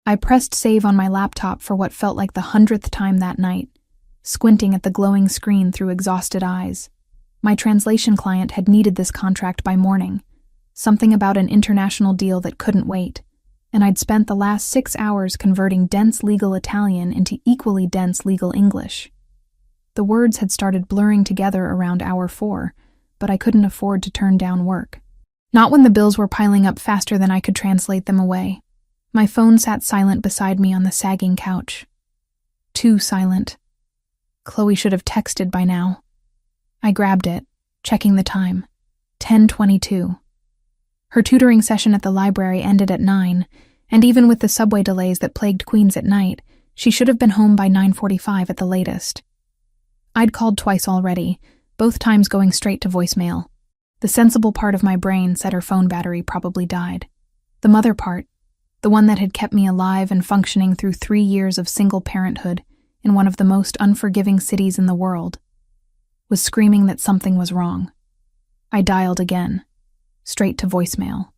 I pressed save on my laptop for what felt like the 100th time that night, squinting at the glowing screen through exhausted eyes. My translation client had needed this contract by morning, something about an international deal that couldn't wait, and I'd spent the last 6 hours converting dense legal Italian into equally dense legal English. The words had started blurring together around hour 4, but I couldn't afford to turn down work. Not when the bills were piling up faster than I could translate them away. My phone sat silent beside me on the sagging couch. Too silent. Chloe should have texted by now. I grabbed it, checking the time. 10:22. Her tutoring session at the library ended at 9, and even with the subway delays that plagued Queens at night, she should have been home by 9:45 at the latest. I'd called twice already, both times going straight to voicemail. The sensible part of my brain said her phone battery probably died. The mother part, the one that had kept me alive and functioning through 3 years of single parenthood in one of the most unforgiving cities in the world, was screaming that something was wrong. I dialed again, straight to voicemail.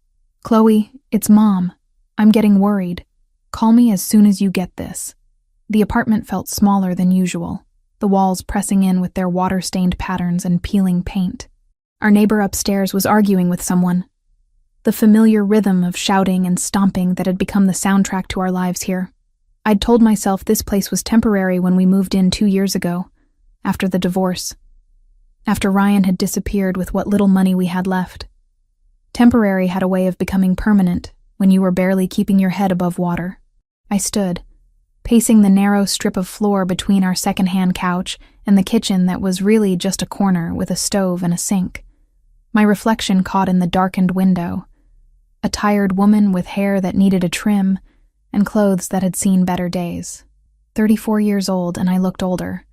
"Chloe, it's Mom. I'm getting worried. Call me as soon as you get this." The apartment felt smaller than usual, the walls pressing in with their water-stained patterns and peeling paint. Our neighbor upstairs was arguing with someone. The familiar rhythm of shouting and stomping that had become the soundtrack to our lives here. I'd told myself this place was temporary when we moved in 2 years ago, after the divorce. After Ryan had disappeared with what little money we had left. Temporary had a way of becoming permanent when you were barely keeping your head above water. I stood, pacing the narrow strip of floor between our second-hand couch and the kitchen that was really just a corner with a stove and a sink. My reflection caught in the darkened window. A tired woman with hair that needed a trim and clothes that had seen better days. 34 years old, and I looked older,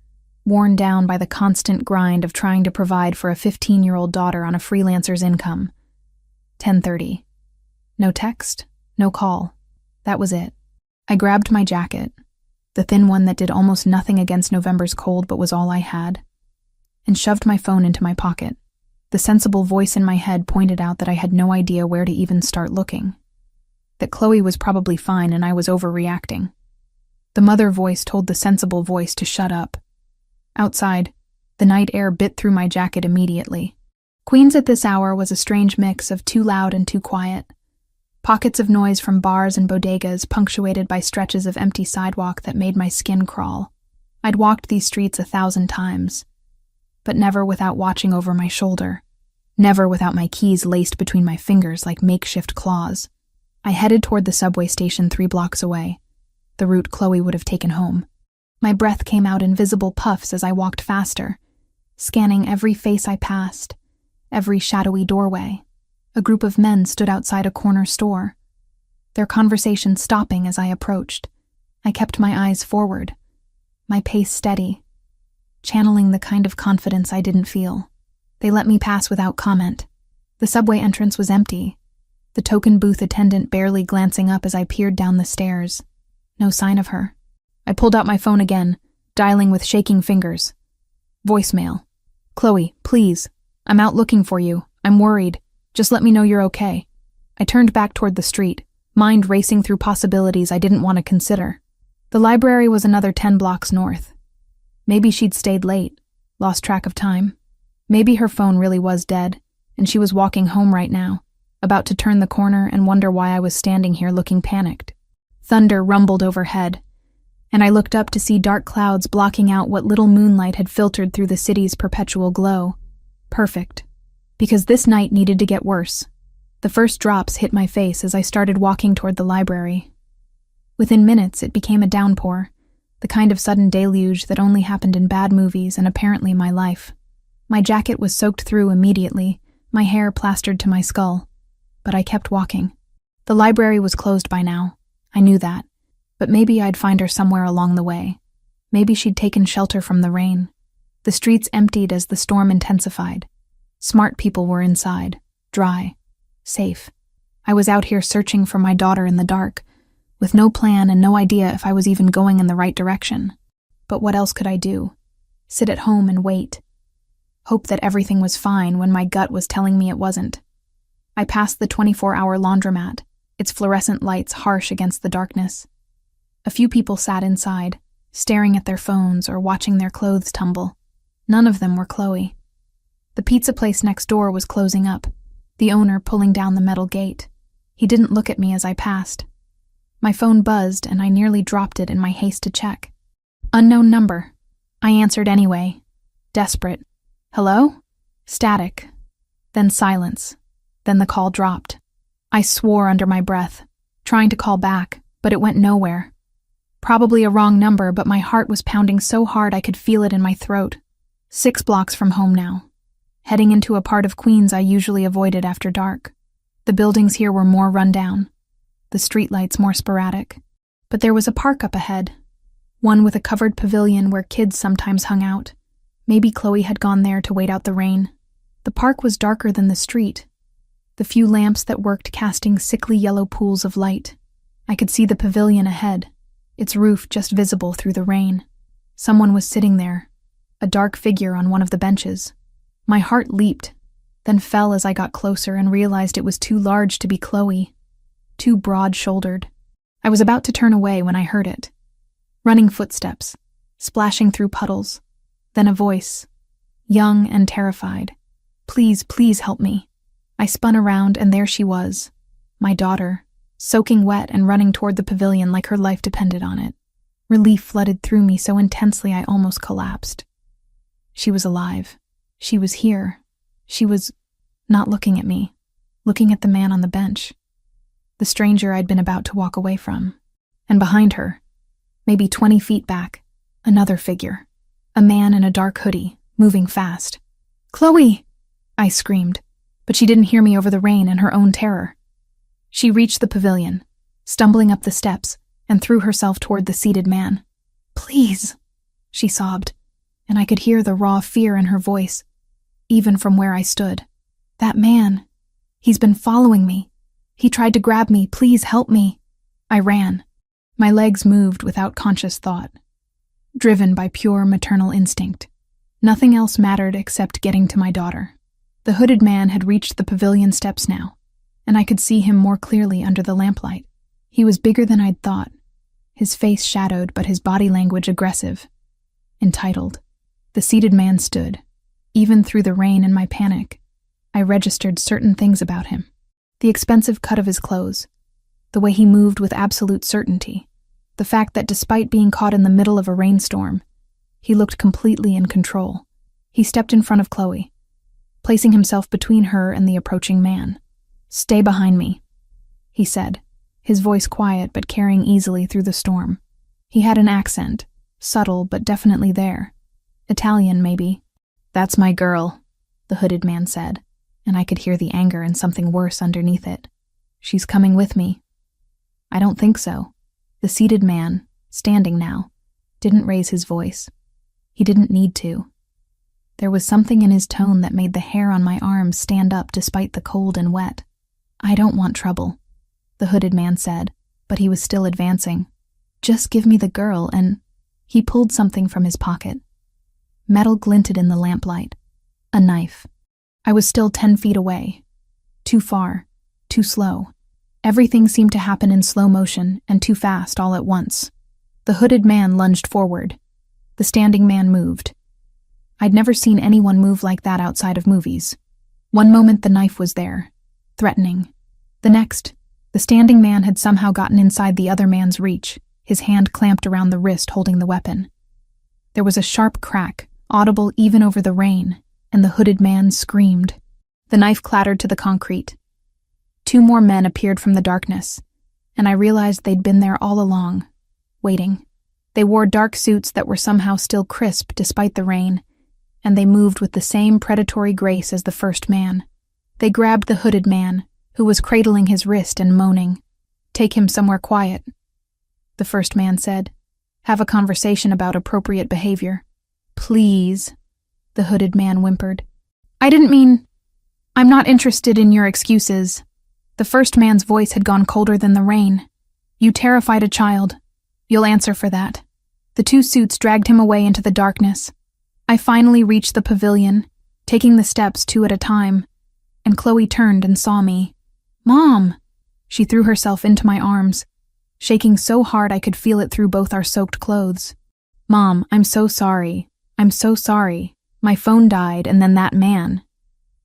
worn down by the constant grind of trying to provide for a 15-year-old daughter on a freelancer's income. 10:30. No text, no call. That was it. I grabbed my jacket, the thin one that did almost nothing against November's cold but was all I had, and shoved my phone into my pocket. The sensible voice in my head pointed out that I had no idea where to even start looking. That Chloe was probably fine and I was overreacting. The mother voice told the sensible voice to shut up. Outside, the night air bit through my jacket immediately. Queens at this hour was a strange mix of too loud and too quiet. Pockets of noise from bars and bodegas punctuated by stretches of empty sidewalk that made my skin crawl. I'd walked these streets 1,000 times, but never without watching over my shoulder. Never without my keys laced between my fingers like makeshift claws. I headed toward the subway station 3 blocks away, the route Chloe would have taken home. My breath came out in visible puffs as I walked faster, scanning every face I passed, every shadowy doorway. A group of men stood outside a corner store, their conversation stopping as I approached. I kept my eyes forward, my pace steady, channeling the kind of confidence I didn't feel. They let me pass without comment. The subway entrance was empty, the token booth attendant barely glancing up as I peered down the stairs. No sign of her. I pulled out my phone again, dialing with shaking fingers. Voicemail. "Chloe, please. I'm out looking for you. I'm worried. Just let me know you're okay." I turned back toward the street, mind racing through possibilities I didn't want to consider. The library was another 10 blocks north. Maybe she'd stayed late, lost track of time. Maybe her phone really was dead, and she was walking home right now, about to turn the corner and wonder why I was standing here looking panicked. Thunder rumbled overhead, and I looked up to see dark clouds blocking out what little moonlight had filtered through the city's perpetual glow. Perfect. Because this night needed to get worse. The first drops hit my face as I started walking toward the library. Within minutes, it became a downpour, the kind of sudden deluge that only happened in bad movies and apparently my life. My jacket was soaked through immediately, my hair plastered to my skull. But I kept walking. The library was closed by now. I knew that. But maybe I'd find her somewhere along the way. Maybe she'd taken shelter from the rain. The streets emptied as the storm intensified. Smart people were inside, dry, safe. I was out here searching for my daughter in the dark, with no plan and no idea if I was even going in the right direction. But what else could I do? Sit at home and wait. Hope that everything was fine when my gut was telling me it wasn't. I passed the 24-hour laundromat, its fluorescent lights harsh against the darkness. A few people sat inside, staring at their phones or watching their clothes tumble. None of them were Chloe. The pizza place next door was closing up, the owner pulling down the metal gate. He didn't look at me as I passed. My phone buzzed and I nearly dropped it in my haste to check. Unknown number. I answered anyway. Desperate. Hello? Static. Then silence. Then the call dropped. I swore under my breath, trying to call back, but it went nowhere. Probably a wrong number, but my heart was pounding so hard I could feel it in my throat. 6 blocks from home now. Heading into a part of Queens I usually avoided after dark. The buildings here were more run down, the streetlights more sporadic. But there was a park up ahead, one with a covered pavilion where kids sometimes hung out. Maybe Chloe had gone there to wait out the rain. The park was darker than the street, the few lamps that worked casting sickly yellow pools of light. I could see the pavilion ahead, its roof just visible through the rain. Someone was sitting there, a dark figure on one of the benches. My heart leaped, then fell as I got closer and realized it was too large to be Chloe, too broad-shouldered. I was about to turn away when I heard it. Running footsteps, splashing through puddles, then a voice, young and terrified. Please, please help me. I spun around and there she was, my daughter, soaking wet and running toward the pavilion like her life depended on it. Relief flooded through me so intensely I almost collapsed. She was alive. She was here. She was not looking at me, looking at the man on the bench, the stranger I'd been about to walk away from. And behind her, maybe 20 feet back, another figure, a man in a dark hoodie, moving fast. "Chloe!" I screamed, but she didn't hear me over the rain and her own terror. She reached the pavilion, stumbling up the steps, and threw herself toward the seated man. "Please," she sobbed, and I could hear the raw fear in her voice, even from where I stood. "That man, he's been following me. He tried to grab me. Please help me." I ran. My legs moved without conscious thought, driven by pure maternal instinct. Nothing else mattered except getting to my daughter. The hooded man had reached the pavilion steps now, and I could see him more clearly under the lamplight. He was bigger than I'd thought, his face shadowed but his body language aggressive. Entitled. The seated man stood. Even through the rain and my panic, I registered certain things about him. The expensive cut of his clothes, the way he moved with absolute certainty, the fact that despite being caught in the middle of a rainstorm, he looked completely in control. He stepped in front of Chloe, placing himself between her and the approaching man. "Stay behind me," he said, his voice quiet but carrying easily through the storm. He had an accent, subtle but definitely there. Italian, maybe. "That's my girl," the hooded man said, and I could hear the anger and something worse underneath it. "She's coming with me." "I don't think so." The seated man, standing now, didn't raise his voice. He didn't need to. There was something in his tone that made the hair on my arms stand up despite the cold and wet. "I don't want trouble," the hooded man said, but he was still advancing. "Just give me the girl," and he pulled something from his pocket. Metal glinted in the lamplight. A knife. I was still 10 feet away. Too far. Too slow. Everything seemed to happen in slow motion and too fast all at once. The hooded man lunged forward. The standing man moved. I'd never seen anyone move like that outside of movies. One moment the knife was there, threatening. The next, the standing man had somehow gotten inside the other man's reach, his hand clamped around the wrist holding the weapon. There was a sharp crack, audible even over the rain, and the hooded man screamed. The knife clattered to the concrete. 2 more men appeared from the darkness, and I realized they'd been there all along, waiting. They wore dark suits that were somehow still crisp despite the rain, and they moved with the same predatory grace as the first man. They grabbed the hooded man, who was cradling his wrist and moaning. "Take him somewhere quiet," the first man said. "Have a conversation about appropriate behavior." "Please," the hooded man whimpered. "I didn't mean... I'm not interested in your excuses." The first man's voice had gone colder than the rain. "You terrified a child. You'll answer for that." The 2 suits dragged him away into the darkness. I finally reached the pavilion, taking the steps 2 at a time, and Chloe turned and saw me. "Mom!" She threw herself into my arms. shaking so hard I could feel it through both our soaked clothes. "Mom, I'm so sorry. I'm so sorry. My phone died, and then that man.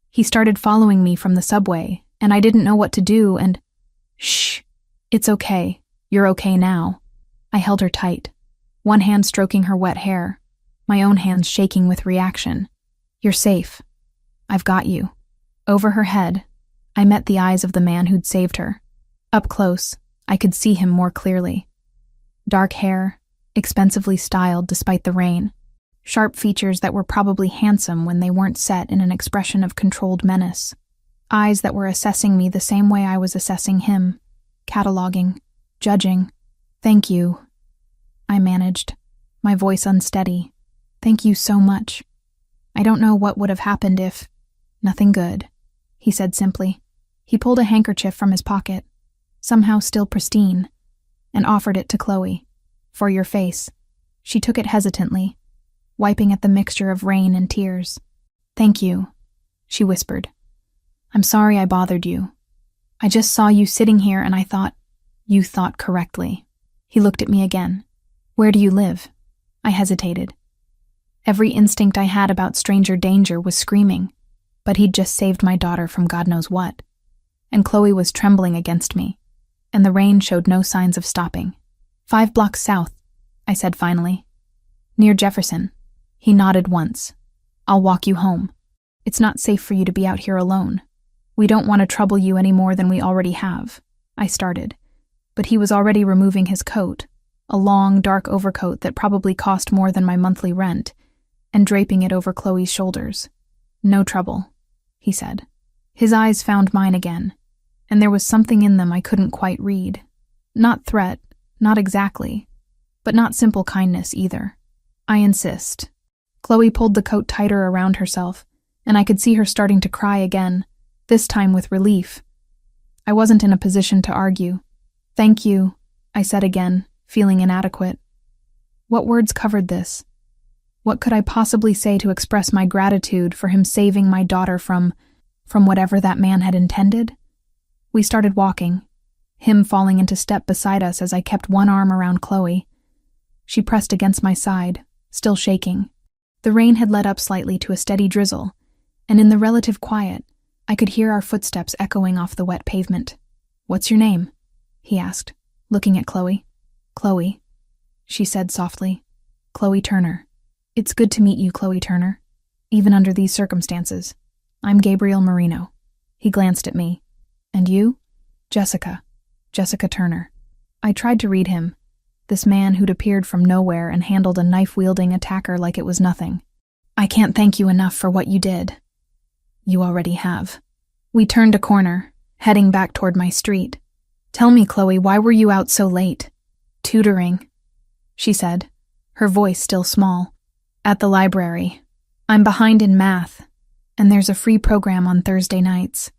He started following me from the subway, and I didn't know what to do, and—" "Shh. It's okay. You're okay now." I held her tight, one hand stroking her wet hair, my own hands shaking with reaction. "You're safe. I've got you." Over her head, I met the eyes of the man who'd saved her. Up close, I could see him more clearly. Dark hair, expensively styled despite the rain. Sharp features that were probably handsome when they weren't set in an expression of controlled menace. Eyes that were assessing me the same way I was assessing him, cataloging, judging. "Thank you," I managed, my voice unsteady. "Thank you so much. I don't know what would have happened if—" "Nothing good," he said simply. He pulled a handkerchief from his pocket, somehow still pristine, and offered it to Chloe. "For your face." She took it hesitantly, wiping at the mixture of rain and tears. "Thank you," she whispered. "I'm sorry I bothered you. I just saw you sitting here and I thought—" "You thought correctly." He looked at me again. "Where do you live?" I hesitated. Every instinct I had about stranger danger was screaming, but he'd just saved my daughter from God knows what. And Chloe was trembling against me, and the rain showed no signs of stopping. 5 blocks south," I said finally. "Near Jefferson." He nodded once. "I'll walk you home. It's not safe for you to be out here alone. We don't want to trouble you any more than we already have," I started. But he was already removing his coat, a long, dark overcoat that probably cost more than my monthly rent, and draping it over Chloe's shoulders. "No trouble," he said. His eyes found mine again, and there was something in them I couldn't quite read. Not threat, not exactly, but not simple kindness either. "I insist." Chloe pulled the coat tighter around herself, and I could see her starting to cry again, this time with relief. I wasn't in a position to argue. "Thank you," I said again, feeling inadequate. What words covered this? What could I possibly say to express my gratitude for him saving my daughter from whatever that man had intended? We started walking, him falling into step beside us as I kept one arm around Chloe. She pressed against my side, still shaking. The rain had let up slightly to a steady drizzle, and in the relative quiet, I could hear our footsteps echoing off the wet pavement. "What's your name?" he asked, looking at Chloe. "Chloe," she said softly. "Chloe Turner. It's good to meet you, Chloe Turner, even under these circumstances. I'm Gabriel Marino." He glanced at me. "And you?" "Jessica. Jessica Turner." I tried to read him, this man who'd appeared from nowhere and handled a knife-wielding attacker like it was nothing. "I can't thank you enough for what you did." "You already have." We turned a corner, heading back toward my street. "Tell me, Chloe, why were you out so late?" "Tutoring," she said, her voice still small. "At the library. I'm behind in math, and there's a free program on Thursday nights.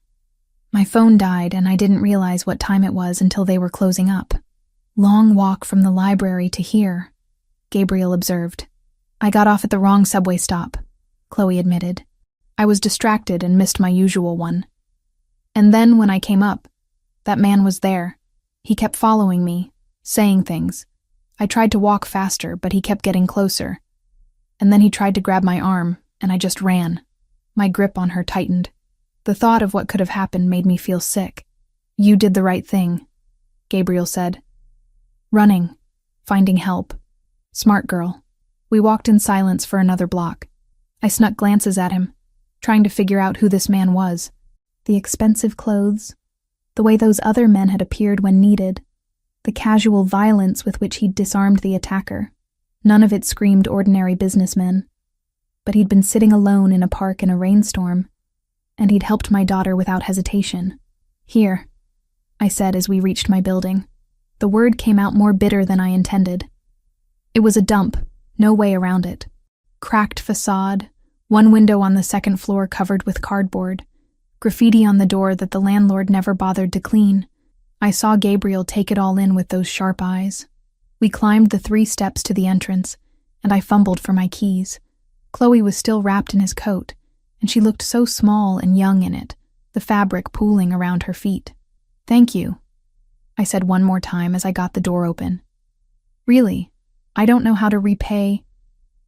My phone died and I didn't realize what time it was until they were closing up." "Long walk from the library to here," Gabriel observed. "I got off at the wrong subway stop," Chloe admitted. "I was distracted and missed my usual one. And then when I came up, that man was there. He kept following me, saying things. I tried to walk faster, but he kept getting closer. And then he tried to grab my arm, and I just ran. My grip on her tightened. The thought of what could have happened made me feel sick. "You did the right thing," Gabriel said. "Running, finding help. Smart girl." We walked in silence for another block. I snuck glances at him, trying to figure out who this man was. The expensive clothes, the way those other men had appeared when needed, the casual violence with which he'd disarmed the attacker. None of it screamed ordinary businessmen. But he'd been sitting alone in a park in a rainstorm, and he'd helped my daughter without hesitation. "Here," I said as we reached my building. The word came out more bitter than I intended. It was a dump, no way around it. Cracked facade, one window on the second floor covered with cardboard, graffiti on the door that the landlord never bothered to clean. I saw Gabriel take it all in with those sharp eyes. We climbed the 3 steps to the entrance, and I fumbled for my keys. Chloe was still wrapped in his coat, and she looked so small and young in it, the fabric pooling around her feet. "Thank you." I said one more time as I got the door open. Really, I don't know how to repay.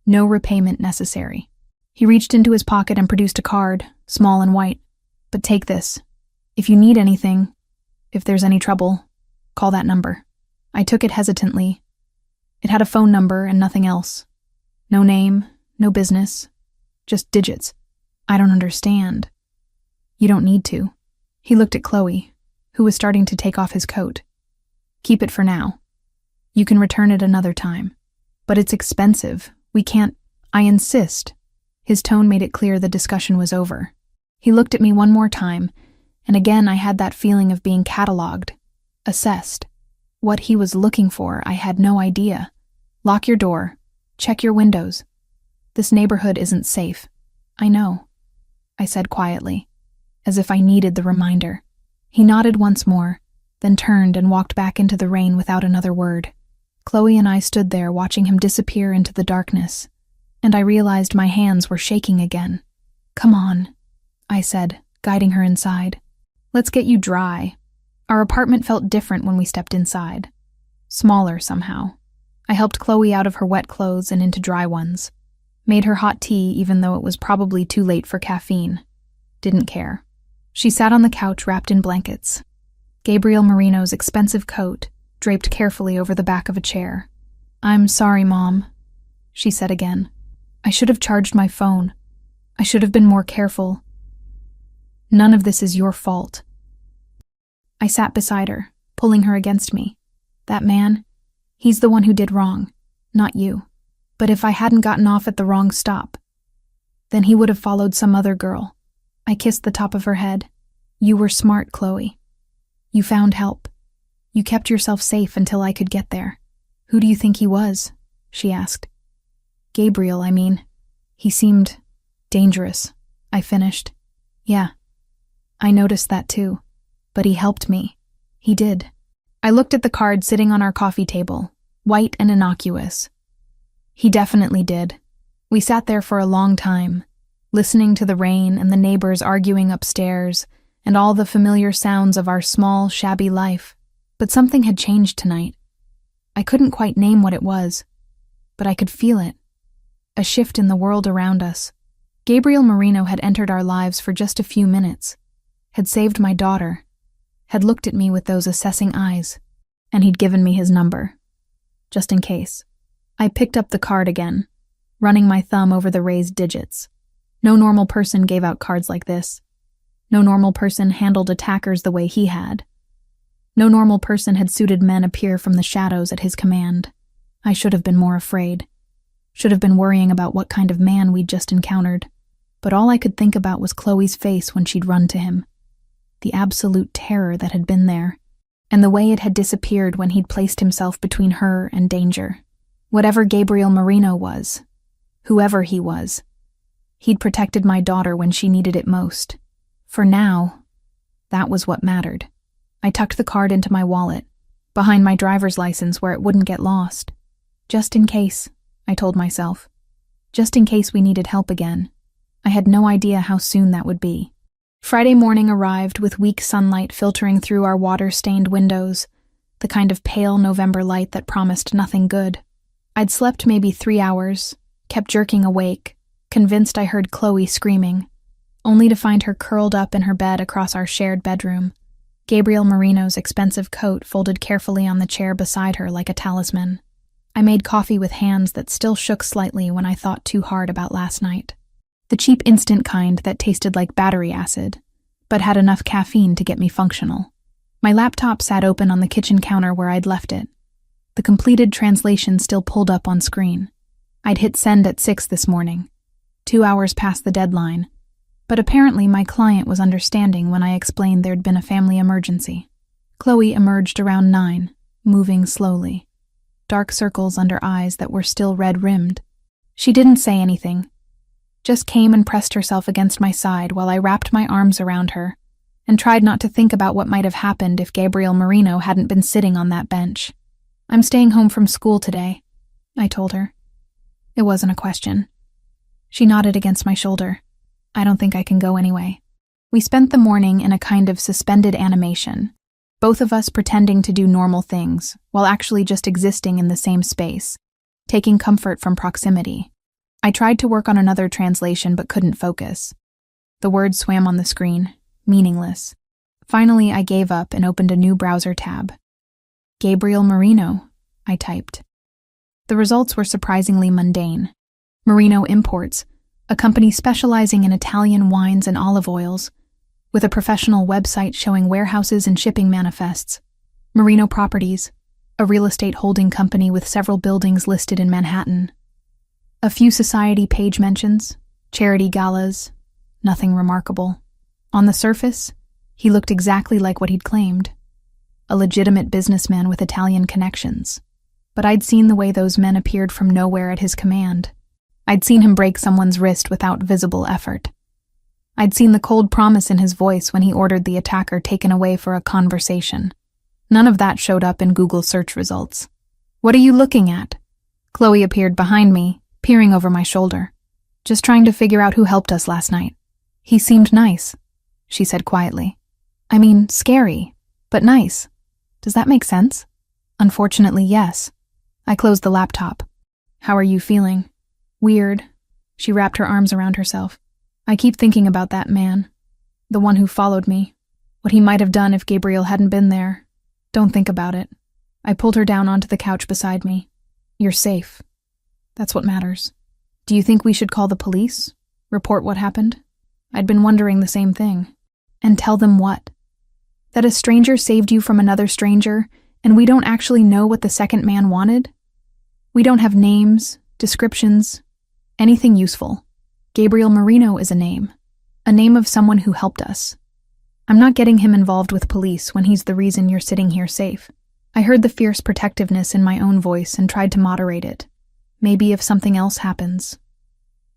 No repayment necessary. He reached into his pocket and produced a card, small and white. But take this. If you need anything, if there's any trouble, call that number. I took it hesitantly. It had a phone number and nothing else. No name, no business, just digits. I don't understand. You don't need to. He looked at Chloe, who was starting to take off his coat. Keep it for now. You can return it another time. But it's expensive. We can't. I insist. His tone made it clear the discussion was over. He looked at me one more time, and again I had that feeling of being catalogued, assessed. What he was looking for, I had no idea. Lock your door. Check your windows. This neighborhood isn't safe. I know, I said quietly, as if I needed the reminder. He nodded once more, then turned and walked back into the rain without another word. Chloe and I stood there watching him disappear into the darkness, and I realized my hands were shaking again. Come on, I said, guiding her inside. Let's get you dry. Our apartment felt different when we stepped inside. Smaller somehow. I helped Chloe out of her wet clothes and into dry ones. Made her hot tea even though it was probably too late for caffeine. Didn't care. She sat on the couch wrapped in blankets. Gabriel Marino's expensive coat draped carefully over the back of a chair. I'm sorry, Mom, she said again. I should have charged my phone. I should have been more careful. None of this is your fault. I sat beside her, pulling her against me. That man, he's the one who did wrong, not you. But if I hadn't gotten off at the wrong stop, then he would have followed some other girl. I kissed the top of her head. You were smart, Chloe. You found help. You kept yourself safe until I could get there. Who do you think he was? She asked. Gabriel, I mean. He seemed dangerous, I finished. Yeah, I noticed that too. But he helped me. He did. I looked at the card sitting on our coffee table, white and innocuous. He definitely did. We sat there for a long time, listening to the rain and the neighbors arguing upstairs and all the familiar sounds of our small, shabby life. But something had changed tonight. I couldn't quite name what it was, but I could feel it. A shift in the world around us. Gabriel Marino had entered our lives for just a few minutes, had saved my daughter, had looked at me with those assessing eyes, and he'd given me his number, just in case. I picked up the card again, running my thumb over the raised digits. No normal person gave out cards like this. No normal person handled attackers the way he had. No normal person had suited men appear from the shadows at his command. I should have been more afraid. Should have been worrying about what kind of man we'd just encountered. But all I could think about was Chloe's face when she'd run to him. The absolute terror that had been there, and the way it had disappeared when he'd placed himself between her and danger. Whatever Gabriel Marino was, whoever he was, he'd protected my daughter when she needed it most. For now, that was what mattered. I tucked the card into my wallet, behind my driver's license where it wouldn't get lost. Just in case, I told myself. Just in case we needed help again. I had no idea how soon that would be. Friday morning arrived with weak sunlight filtering through our water-stained windows, the kind of pale November light that promised nothing good. I'd slept maybe 3 hours, kept jerking awake, convinced I heard Chloe screaming, only to find her curled up in her bed across our shared bedroom. Gabriel Marino's expensive coat folded carefully on the chair beside her like a talisman. I made coffee with hands that still shook slightly when I thought too hard about last night. The cheap instant kind that tasted like battery acid, but had enough caffeine to get me functional. My laptop sat open on the kitchen counter where I'd left it. The completed translation still pulled up on screen. I'd hit send at 6 this morning, 2 hours past the deadline, but apparently my client was understanding when I explained there'd been a family emergency. Chloe emerged around 9, moving slowly. Dark circles under eyes that were still red-rimmed. She didn't say anything, just came and pressed herself against my side while I wrapped my arms around her and tried not to think about what might have happened if Gabriel Marino hadn't been sitting on that bench. I'm staying home from school today, I told her. It wasn't a question. She nodded against my shoulder. I don't think I can go anyway. We spent the morning in a kind of suspended animation, both of us pretending to do normal things while actually just existing in the same space, taking comfort from proximity. I tried to work on another translation but couldn't focus. The words swam on the screen, meaningless. Finally, I gave up and opened a new browser tab. Gabriel Marino, I typed. The results were surprisingly mundane. Marino Imports, a company specializing in Italian wines and olive oils, with a professional website showing warehouses and shipping manifests. Marino Properties, a real estate holding company with several buildings listed in Manhattan. A few society page mentions, charity galas, nothing remarkable. On the surface, he looked exactly like what he'd claimed, a legitimate businessman with Italian connections. But I'd seen the way those men appeared from nowhere at his command. I'd seen him break someone's wrist without visible effort. I'd seen the cold promise in his voice when he ordered the attacker taken away for a conversation. None of that showed up in Google search results. "What are you looking at?" Chloe appeared behind me, peering over my shoulder. "Just trying to figure out who helped us last night. He seemed nice," she said quietly. "I mean, scary, but nice. Does that make sense?" "Unfortunately, yes." I closed the laptop. "How are you feeling?" "Weird." She wrapped her arms around herself. "I keep thinking about that man. The one who followed me. What he might have done if Gabriel hadn't been there. Don't think about it." I pulled her down onto the couch beside me. "You're safe. That's what matters. Do you think we should call the police? Report what happened?" I'd been wondering the same thing. "And tell them what? That a stranger saved you from another stranger, and we don't actually know what the second man wanted? We don't have names, descriptions, anything useful. Gabriel Marino is a name of someone who helped us. I'm not getting him involved with police when he's the reason you're sitting here safe." I heard the fierce protectiveness in my own voice and tried to moderate it. Maybe if something else happens.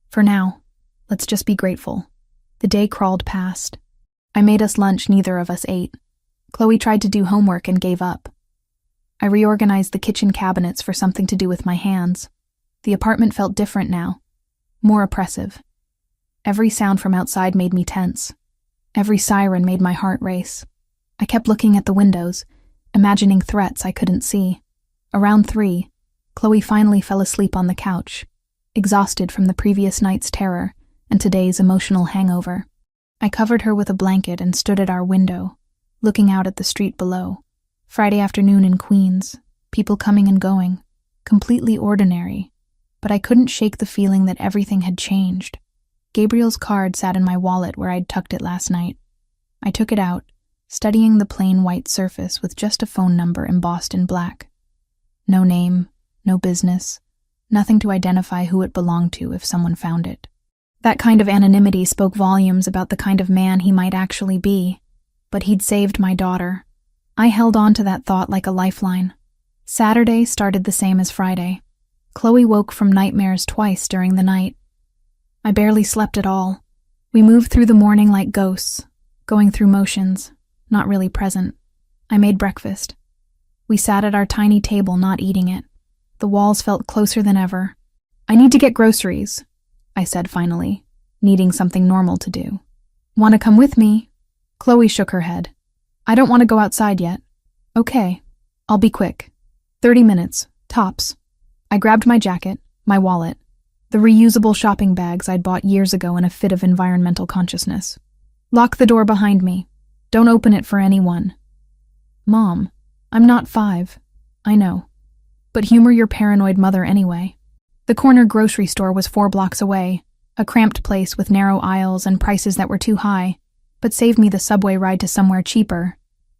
For now, let's just be grateful. The day crawled past. I made us lunch neither of us ate. Chloe tried to do homework and gave up. I reorganized the kitchen cabinets for something to do with my hands. The apartment felt different now, more oppressive. Every sound from outside made me tense. Every siren made my heart race. I kept looking at the windows, imagining threats I couldn't see. Around 3, Chloe finally fell asleep on the couch, exhausted from the previous night's terror and today's emotional hangover. I covered her with a blanket and stood at our window, looking out at the street below. Friday afternoon in Queens, people coming and going, completely ordinary, but I couldn't shake the feeling that everything had changed. Gabriel's card sat in my wallet where I'd tucked it last night. I took it out, studying the plain white surface with just a phone number embossed in black. No name, no business, nothing to identify who it belonged to if someone found it. That kind of anonymity spoke volumes about the kind of man he might actually be, but he'd saved my daughter. I held on to that thought like a lifeline. Saturday started the same as Friday. Chloe woke from nightmares twice during the night. I barely slept at all. We moved through the morning like ghosts, going through motions, not really present. I made breakfast. We sat at our tiny table, not eating it. The walls felt closer than ever. "I need to get groceries," I said finally, needing something normal to do. "Want to come with me?" Chloe shook her head. "I don't want to go outside yet." "Okay, I'll be quick. 30 minutes, tops." I grabbed my jacket, my wallet, the reusable shopping bags I'd bought years ago in a fit of environmental consciousness. "Lock the door behind me. Don't open it for anyone." "Mom, I'm not 5. I know. But humor your paranoid mother anyway." The corner grocery store was 4 blocks away, a cramped place with narrow aisles and prices that were too high, but saved me the subway ride to somewhere cheaper.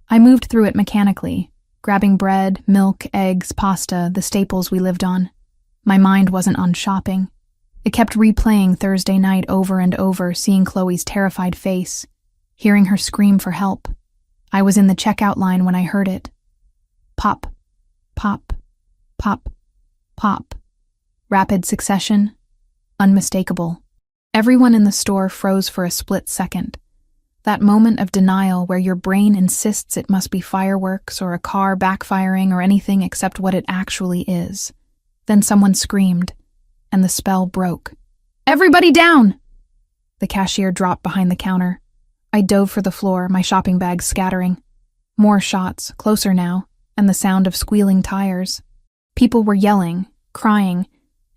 I moved through it mechanically, grabbing bread, milk, eggs, pasta, the staples we lived on. My mind wasn't on shopping. It kept replaying Thursday night over and over, seeing Chloe's terrified face, hearing her scream for help. I was in the checkout line when I heard it. Pop, pop, pop, pop. Rapid succession, unmistakable. Everyone in the store froze for a split second. That moment of denial where your brain insists it must be fireworks or a car backfiring or anything except what it actually is. Then someone screamed, and the spell broke. "Everybody down!" The cashier dropped behind the counter. I dove for the floor, my shopping bags scattering. More shots, closer now, and the sound of squealing tires. People were yelling, crying,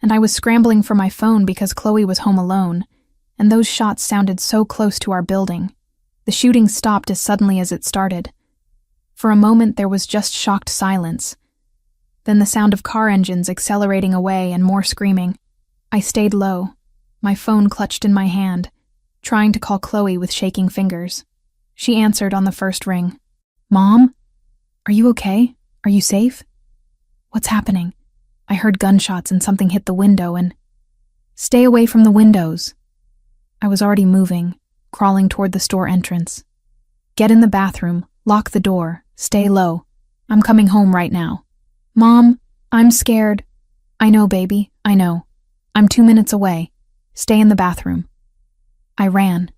and I was scrambling for my phone because Chloe was home alone, and those shots sounded so close to our building. The shooting stopped as suddenly as it started. For a moment there was just shocked silence. Then the sound of car engines accelerating away and more screaming. I stayed low, my phone clutched in my hand, trying to call Chloe with shaking fingers. She answered on the first ring. "Mom? Are you okay? Are you safe?" "What's happening?" I heard gunshots and something hit the window and... "Stay away from the windows." I was already moving, crawling toward the store entrance. "Get in the bathroom, lock the door, stay low. I'm coming home right now." "Mom, I'm scared." "I know, baby, I know. I'm 2 minutes away. Stay in the bathroom." I ran.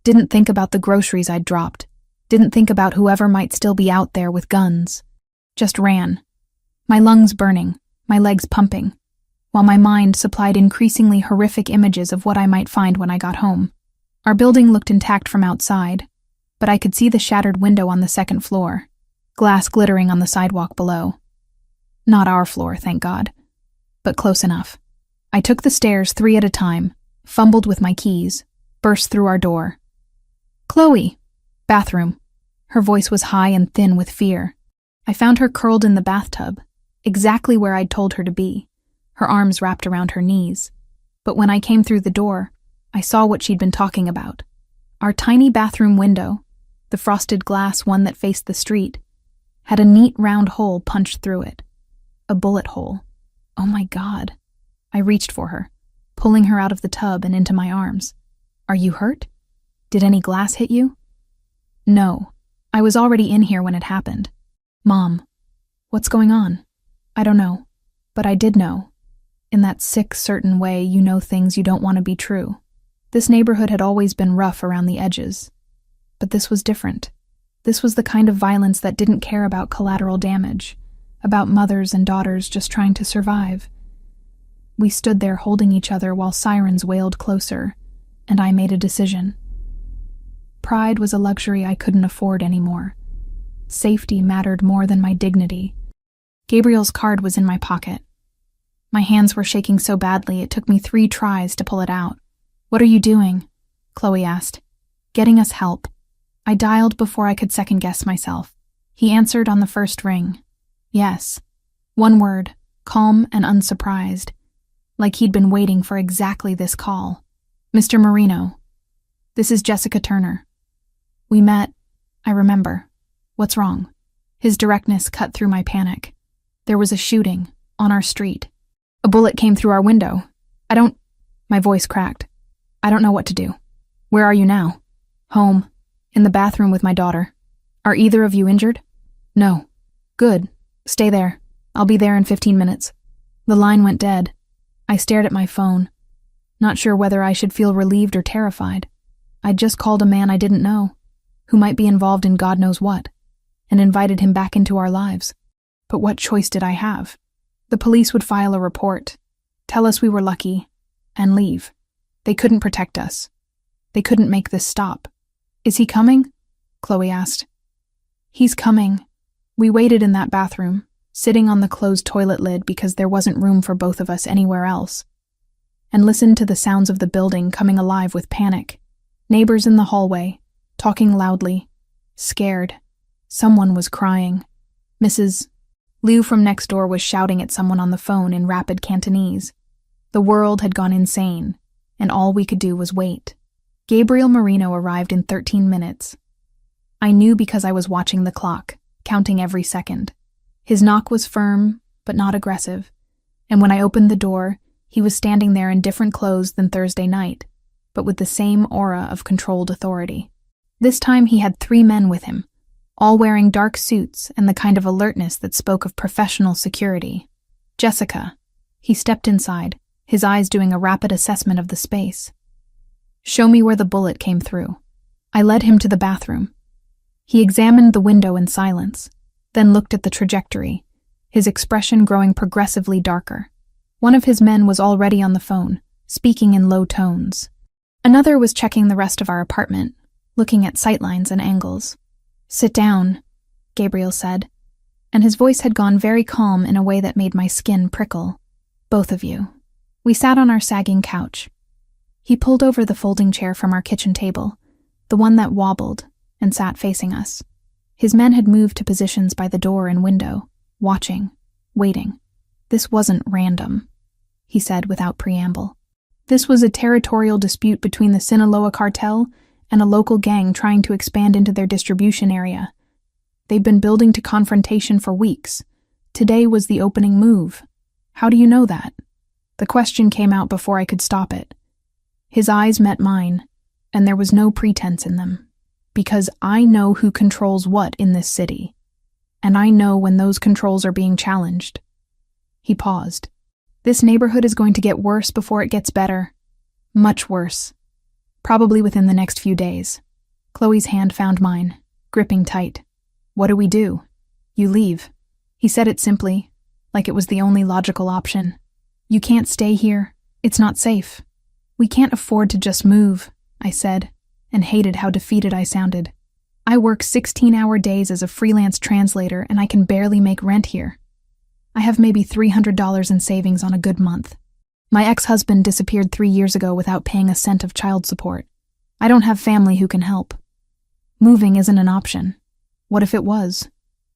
Didn't think about the groceries I'd dropped. Didn't think about whoever might still be out there with guns. Just ran. My lungs burning, my legs pumping, while my mind supplied increasingly horrific images of what I might find when I got home. Our building looked intact from outside, but I could see the shattered window on the second floor, glass glittering on the sidewalk below. Not our floor, thank God, but close enough. I took the stairs 3 at a time, fumbled with my keys, burst through our door. "Chloe!" "Bathroom." Her voice was high and thin with fear. I found her curled in the bathtub, exactly where I'd told her to be, her arms wrapped around her knees. But when I came through the door, I saw what she'd been talking about. Our tiny bathroom window, the frosted glass one that faced the street, had a neat round hole punched through it. A bullet hole. Oh my God. I reached for her, pulling her out of the tub and into my arms. "Are you hurt? Did any glass hit you?" "No. I was already in here when it happened." "Mom, what's going on?" "I don't know. But I did know. In that sick, certain way, you know things you don't want to be true. This neighborhood had always been rough around the edges. But this was different. This was the kind of violence that didn't care about collateral damage, about mothers and daughters just trying to survive." We stood there holding each other while sirens wailed closer, and I made a decision. Pride was a luxury I couldn't afford anymore. Safety mattered more than my dignity. Gabriel's card was in my pocket. My hands were shaking so badly it took me 3 tries to pull it out. "What are you doing?" Chloe asked. "Getting us help." I dialed before I could second-guess myself. He answered on the first ring. Yes. One word, calm and unsurprised, like he'd been waiting for exactly this call. "Mr. Marino, this is Jessica Turner. We met, I remember. What's wrong?" His directness cut through my panic. "There was a shooting, on our street. A bullet came through our window. My voice cracked. "I don't know what to do." "Where are you now?" "Home. In the bathroom with my daughter." "Are either of you injured?" "No." "Good. Stay there. I'll be there in 15 minutes. The line went dead. I stared at my phone, not sure whether I should feel relieved or terrified. I'd just called a man I didn't know, who might be involved in God knows what, and invited him back into our lives. But what choice did I have? The police would file a report, tell us we were lucky, and leave. They couldn't protect us. They couldn't make this stop. "Is he coming?" Chloe asked. "He's coming." We waited in that bathroom, sitting on the closed toilet lid because there wasn't room for both of us anywhere else, and listened to the sounds of the building coming alive with panic. Neighbors in the hallway, talking loudly, scared. Someone was crying. Mrs. Liu from next door was shouting at someone on the phone in rapid Cantonese. The world had gone insane, and all we could do was wait. Gabriel Marino arrived in 13 minutes. I knew because I was watching the clock, counting every second. His knock was firm, but not aggressive, and when I opened the door, he was standing there in different clothes than Thursday night, but with the same aura of controlled authority. This time he had 3 men with him, all wearing dark suits and the kind of alertness that spoke of professional security. "Jessica." He stepped inside, his eyes doing a rapid assessment of the space. "Show me where the bullet came through." I led him to the bathroom. He examined the window in silence, then looked at the trajectory, his expression growing progressively darker. One of his men was already on the phone, speaking in low tones. Another was checking the rest of our apartment, looking at sightlines and angles. "Sit down." Gabriel said, and his voice had gone very calm in a way that made my skin prickle. Both of you. We sat on our sagging couch. He pulled over the folding chair from our kitchen table, the one that wobbled, and sat facing us. His men had moved to positions by the door and window, watching, waiting. This wasn't random, he said without preamble. This was a territorial dispute between the Sinaloa cartel and a local gang trying to expand into their distribution area. They'd been building to confrontation for weeks. Today was the opening move. How do you know that? The question came out before I could stop it. His eyes met mine, and there was no pretense in them. Because I know who controls what in this city. And I know when those controls are being challenged. He paused. This neighborhood is going to get worse before it gets better. Much worse. Probably within the next few days. Chloe's hand found mine, gripping tight. What do we do? You leave. He said it simply, like it was the only logical option. You can't stay here. It's not safe. We can't afford to just move, I said, and hated how defeated I sounded. I work 16-hour days as a freelance translator and I can barely make rent here. I have maybe $300 in savings on a good month. My ex-husband disappeared 3 years ago without paying a cent of child support. I don't have family who can help. Moving isn't an option. What if it was?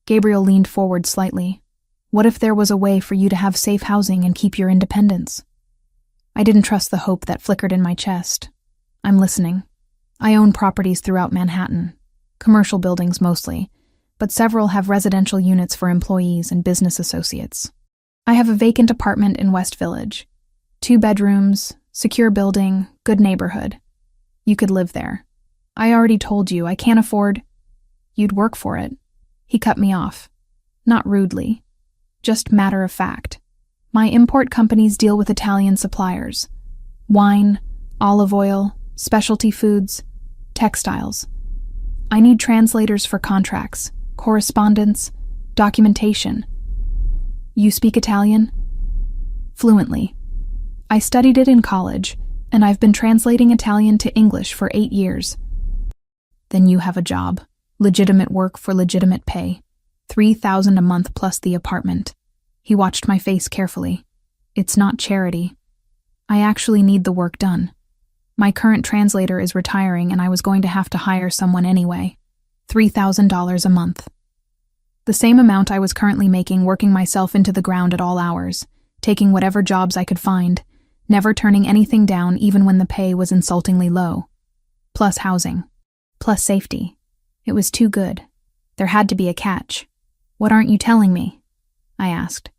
Gabriel leaned forward slightly. What if there was a way for you to have safe housing and keep your independence? I didn't trust the hope that flickered in my chest. I'm listening. I own properties throughout Manhattan. Commercial buildings mostly, but several have residential units for employees and business associates. I have a vacant apartment in West Village. 2 bedrooms, secure building, good neighborhood. You could live there. I already told you I can't afford. You'd work for it. He cut me off. Not rudely. Just matter of fact. My import companies deal with Italian suppliers. Wine, olive oil, specialty foods, textiles. I need translators for contracts, correspondence, documentation. You speak Italian? Fluently. I studied it in college, and I've been translating Italian to English for 8 years. Then you have a job. Legitimate work for legitimate pay. $3,000 a month plus the apartment. He watched my face carefully. It's not charity. I actually need the work done. My current translator is retiring and I was going to have to hire someone anyway. $3,000 a month. The same amount I was currently making working myself into the ground at all hours, taking whatever jobs I could find, never turning anything down even when the pay was insultingly low. Plus housing. Plus safety. It was too good. There had to be a catch. What aren't you telling me? I asked.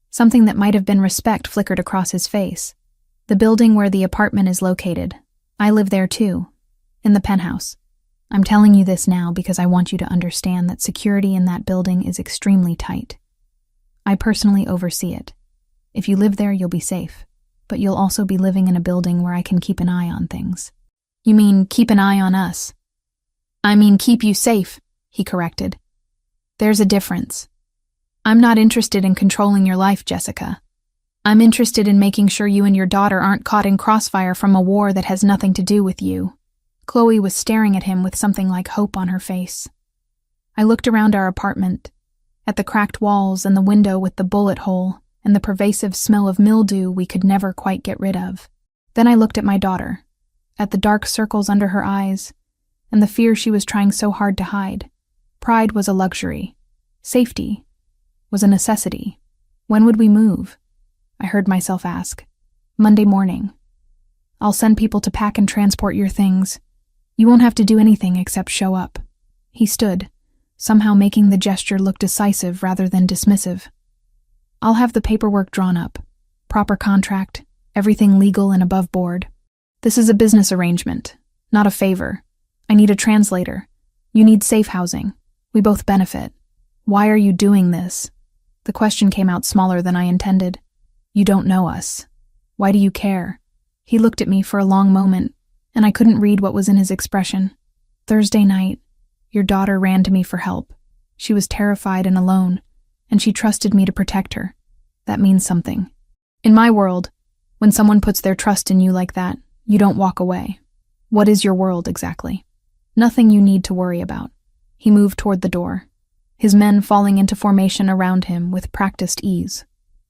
Something that might have been respect flickered across his face. The building where the apartment is located. I live there too, in the penthouse. I'm telling you this now because I want you to understand that security in that building is extremely tight. I personally oversee it. If you live there, you'll be safe, but you'll also be living in a building where I can keep an eye on things. You mean keep an eye on us? I mean keep you safe, he corrected. There's a difference. I'm not interested in controlling your life, Jessica. I'm interested in making sure you and your daughter aren't caught in crossfire from a war that has nothing to do with you. Chloe was staring at him with something like hope on her face. I looked around our apartment, at the cracked walls and the window with the bullet hole and the pervasive smell of mildew we could never quite get rid of. Then I looked at my daughter, at the dark circles under her eyes, and the fear she was trying so hard to hide. Pride was a luxury. Safety was a necessity. When would we move? I heard myself ask. Monday morning. I'll send people to pack and transport your things. You won't have to do anything except show up. He stood, somehow making the gesture look decisive rather than dismissive. I'll have the paperwork drawn up. Proper contract, everything legal and above board. This is a business arrangement, not a favor. I need a translator. You need safe housing. We both benefit. Why are you doing this? The question came out smaller than I intended. You don't know us. Why do you care? He looked at me for a long moment, and I couldn't read what was in his expression. Thursday night, your daughter ran to me for help. She was terrified and alone, and she trusted me to protect her. That means something. In my world, when someone puts their trust in you like that, you don't walk away. What is your world exactly? Nothing you need to worry about. He moved toward the door. his men falling into formation around him with practiced ease.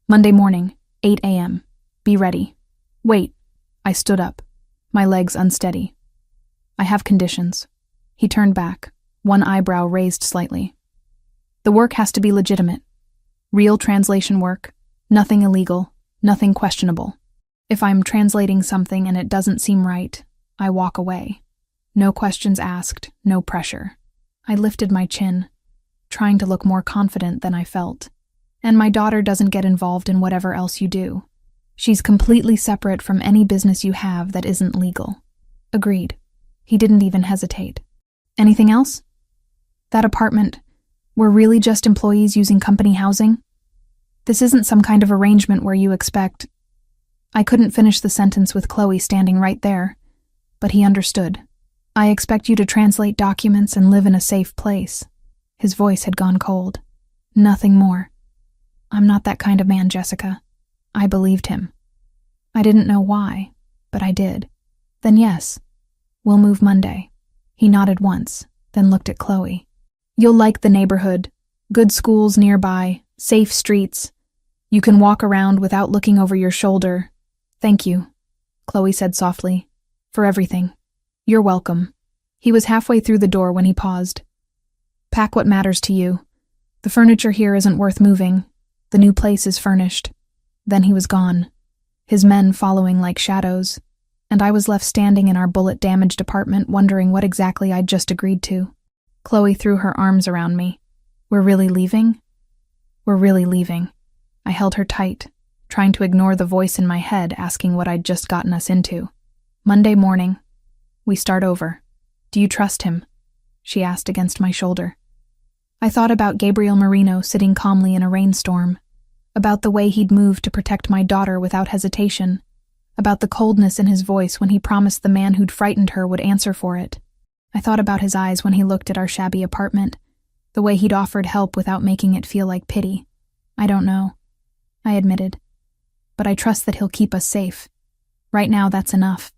Monday morning, 8 a.m. Be ready. Wait. I stood up, my legs unsteady. I have conditions. He turned back, one eyebrow raised slightly. The work has to be legitimate. Real translation work, nothing illegal, nothing questionable. If I'm translating something and it doesn't seem right, I walk away. No questions asked, no pressure. I lifted my chin, trying to look more confident than I felt. And my daughter doesn't get involved in whatever else you do. She's completely separate from any business you have that isn't legal. Agreed. He didn't even hesitate. Anything else? That apartment, we're really just employees using company housing? This isn't some kind of arrangement where you expect... I couldn't finish the sentence with Chloe standing right there, but he understood. I expect you to translate documents and live in a safe place. His voice had gone cold. Nothing more. I'm not that kind of man, Jessica. I believed him. I didn't know why, but I did. Then yes, we'll move Monday. He nodded once, then looked at Chloe. You'll like the neighborhood. Good schools nearby, safe streets. You can walk around without looking over your shoulder. Thank you, Chloe said softly, for everything. You're welcome. He was halfway through the door when he paused. Pack what matters to you. The furniture here isn't worth moving. The new place is furnished. Then he was gone, his men following like shadows, and I was left standing in our bullet-damaged apartment wondering what exactly I'd just agreed to. Chloe threw her arms around me. We're really leaving? We're really leaving. I held her tight, trying to ignore the voice in my head asking what I'd just gotten us into. Monday morning. We start over. Do you trust him? She asked against my shoulder. I thought about Gabriel Marino sitting calmly in a rainstorm, about the way he'd moved to protect my daughter without hesitation, about the coldness in his voice when he promised the man who'd frightened her would answer for it. I thought about his eyes when he looked at our shabby apartment, the way he'd offered help without making it feel like pity. I don't know, I admitted, but I trust that he'll keep us safe. Right now, that's enough.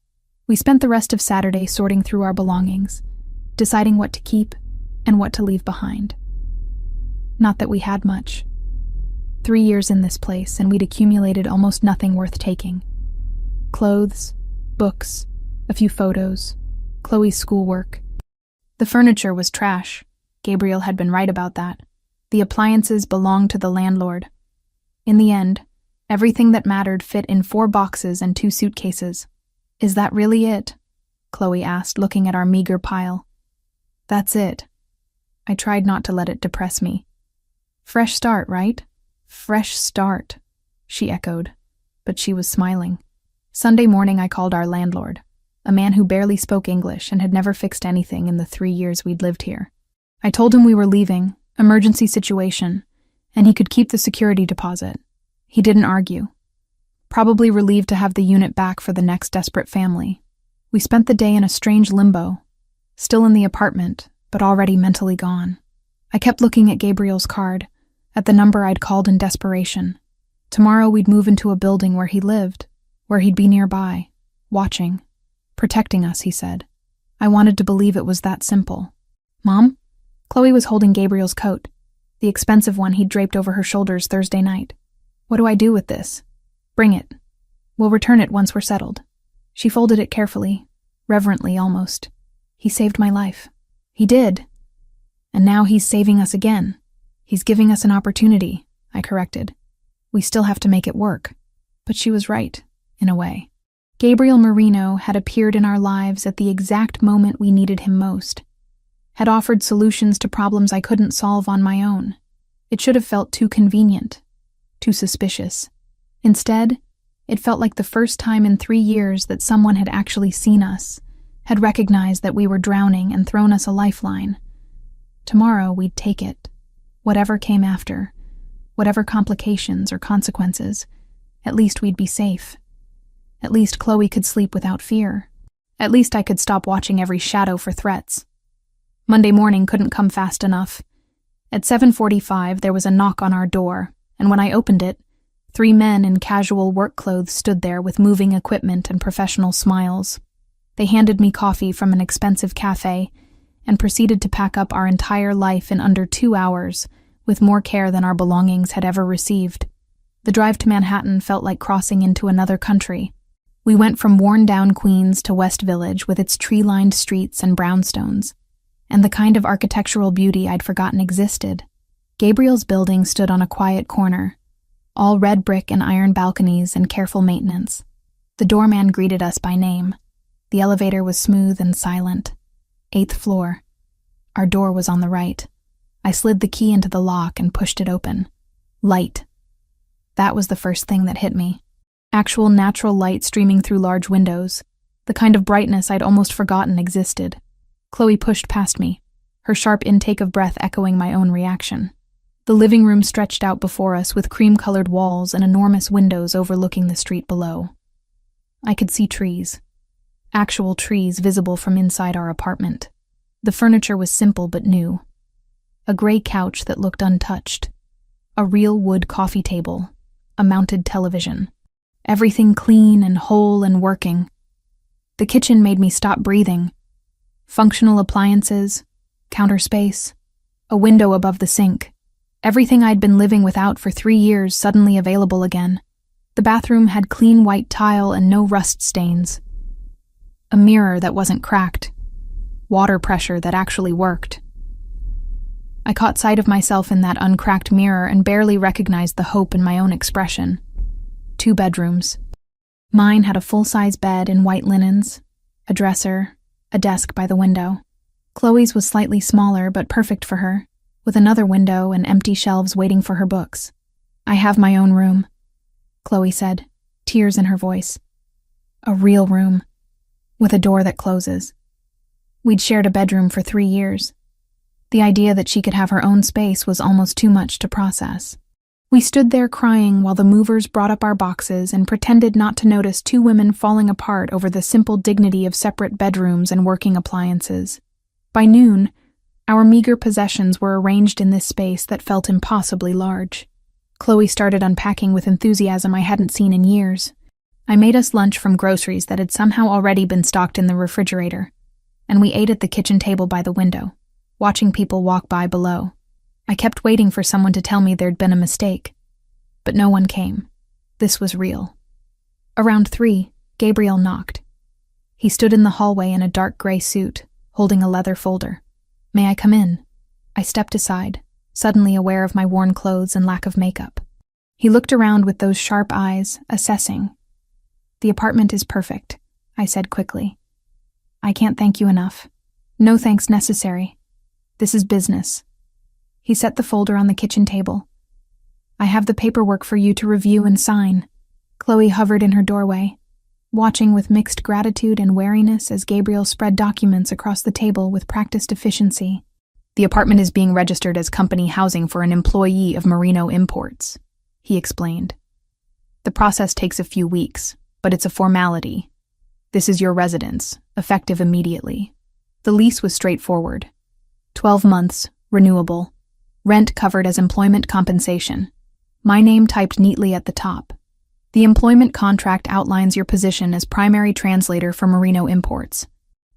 We spent the rest of Saturday sorting through our belongings, deciding what to keep and what to leave behind. Not that we had much. 3 years in this place, and we'd accumulated almost nothing worth taking. Clothes, books, a few photos, Chloe's schoolwork. The furniture was trash. Gabriel had been right about that. The appliances belonged to the landlord. In the end, everything that mattered fit in 4 boxes and 2 suitcases. Is that really it? Chloe asked, looking at our meager pile. That's it. I tried not to let it depress me. Fresh start, right? Fresh start, she echoed, but she was smiling. Sunday morning I called our landlord, a man who barely spoke English and had never fixed anything in the 3 years we'd lived here. I told him we were leaving, emergency situation, and he could keep the security deposit. He didn't argue. Probably relieved to have the unit back for the next desperate family. We spent the day in a strange limbo, still in the apartment, but already mentally gone. I kept looking at Gabriel's card, at the number I'd called in desperation. Tomorrow we'd move into a building where he lived, where he'd be nearby, watching, protecting us, he said. I wanted to believe it was that simple. Mom? Chloe was holding Gabriel's coat, the expensive one he'd draped over her shoulders Thursday night. What do I do with this? Bring it. We'll return it once we're settled. She folded it carefully, reverently almost. He saved my life. He did. And now he's saving us again. He's giving us an opportunity, I corrected. We still have to make it work. But she was right, in a way. Gabriel Marino had appeared in our lives at the exact moment we needed him most. Had offered solutions to problems I couldn't solve on my own. It should have felt too convenient, too suspicious. Instead, it felt like the first time in 3 years that someone had actually seen us, had recognized that we were drowning and thrown us a lifeline. Tomorrow we'd take it. Whatever came after, whatever complications or consequences, at least we'd be safe. At least Chloe could sleep without fear. At least I could stop watching every shadow for threats. Monday morning couldn't come fast enough. At 7:45 there was a knock on our door, and when I opened it, 3 men in casual work clothes stood there with moving equipment and professional smiles. They handed me coffee from an expensive cafe and proceeded to pack up our entire life in under 2 hours, with more care than our belongings had ever received. The drive to Manhattan felt like crossing into another country. We went from worn-down Queens to West Village with its tree-lined streets and brownstones, and the kind of architectural beauty I'd forgotten existed. Gabriel's building stood on a quiet corner, all red brick and iron balconies and careful maintenance. The doorman greeted us by name. The elevator was smooth and silent. 8th floor. Our door was on the right. I slid the key into the lock and pushed it open. Light. That was the first thing that hit me. Actual natural light streaming through large windows, the kind of brightness I'd almost forgotten existed. Chloe pushed past me, her sharp intake of breath echoing my own reaction. The living room stretched out before us with cream-colored walls and enormous windows overlooking the street below. I could see trees. Actual trees visible from inside our apartment. The furniture was simple but new. A gray couch that looked untouched. A real wood coffee table. A mounted television. Everything clean and whole and working. The kitchen made me stop breathing. Functional appliances, counter space, a window above the sink. Everything I'd been living without for 3 years suddenly available again. The bathroom had clean white tile and no rust stains. A mirror that wasn't cracked. Water pressure that actually worked. I caught sight of myself in that uncracked mirror and barely recognized the hope in my own expression. 2 bedrooms. Mine had a full-size bed in white linens, a dresser, a desk by the window. Chloe's was slightly smaller but perfect for her, with another window and empty shelves waiting for her books. I have my own room, Chloe said, tears in her voice. A real room, with a door that closes. We'd shared a bedroom for 3 years. The idea that she could have her own space was almost too much to process. We stood there crying while the movers brought up our boxes and pretended not to notice 2 women falling apart over the simple dignity of separate bedrooms and working appliances. By noon, our meager possessions were arranged in this space that felt impossibly large. Chloe started unpacking with enthusiasm I hadn't seen in years. I made us lunch from groceries that had somehow already been stocked in the refrigerator, and we ate at the kitchen table by the window, watching people walk by below. I kept waiting for someone to tell me there'd been a mistake, but no one came. This was real. Around 3, Gabriel knocked. He stood in the hallway in a dark gray suit, holding a leather folder. "May I come in?" I stepped aside, suddenly aware of my worn clothes and lack of makeup. He looked around with those sharp eyes, assessing. "The apartment is perfect," I said quickly. "I can't thank you enough. No thanks necessary. This is business." He set the folder on the kitchen table. "I have the paperwork for you to review and sign." Chloe hovered in her doorway, watching with mixed gratitude and wariness as Gabriel spread documents across the table with practiced efficiency. "The apartment is being registered as company housing for an employee of Merino Imports," he explained. "The process takes a few weeks, but it's a formality. This is your residence, effective immediately." The lease was straightforward. 12 months, renewable. Rent covered as employment compensation. My name typed neatly at the top. The employment contract outlines your position as primary translator for Merino Imports.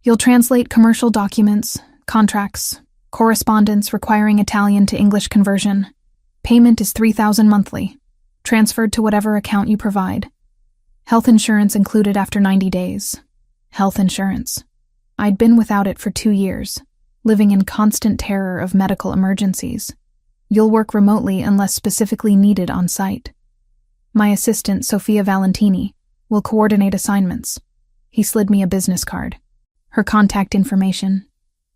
You'll translate commercial documents, contracts, correspondence requiring Italian to English conversion. Payment is $3,000 monthly, transferred to whatever account you provide. Health insurance included after 90 days. Health insurance. I'd been without it for 2 years. Living in constant terror of medical emergencies. You'll work remotely unless specifically needed on site. My assistant, Sophia Valentini, will coordinate assignments. He slid me a business card. Her contact information.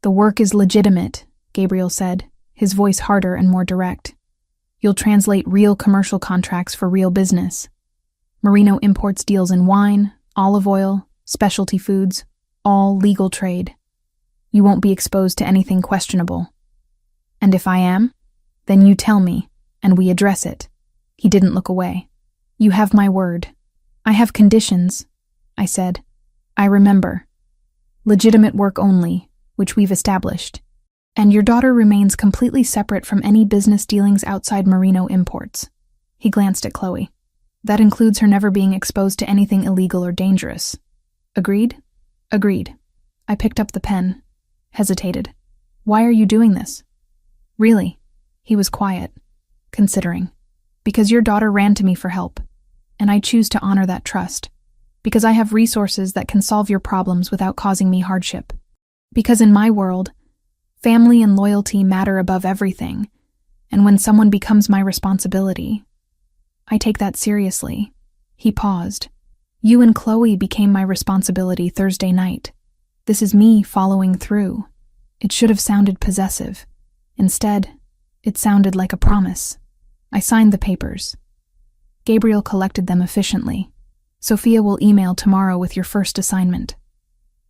"The work is legitimate," Gabriel said, his voice harder and more direct. "You'll translate real commercial contracts for real business. Merino Imports deals in wine, olive oil, specialty foods, all legal trade. You won't be exposed to anything questionable. And if I am, then you tell me, and we address it." He didn't look away. "You have my word." "I have conditions," I said. "I remember. Legitimate work only, which we've established. And your daughter remains completely separate from any business dealings outside Merino Imports." He glanced at Chloe. "That includes her never being exposed to anything illegal or dangerous. Agreed?" "Agreed." I picked up the pen, hesitated. Why are you doing this? Really? He was quiet, considering. Because your daughter ran to me for help, and I choose to honor that trust. Because I have resources that can solve your problems without causing me hardship. Because in my world, family and loyalty matter above everything, and when someone becomes my responsibility, I take that seriously. He paused. You and Chloe became my responsibility Thursday night. This is me following through. It should have sounded possessive. Instead, it sounded like a promise. I signed the papers. Gabriel collected them efficiently. Sophia will email tomorrow with your first assignment.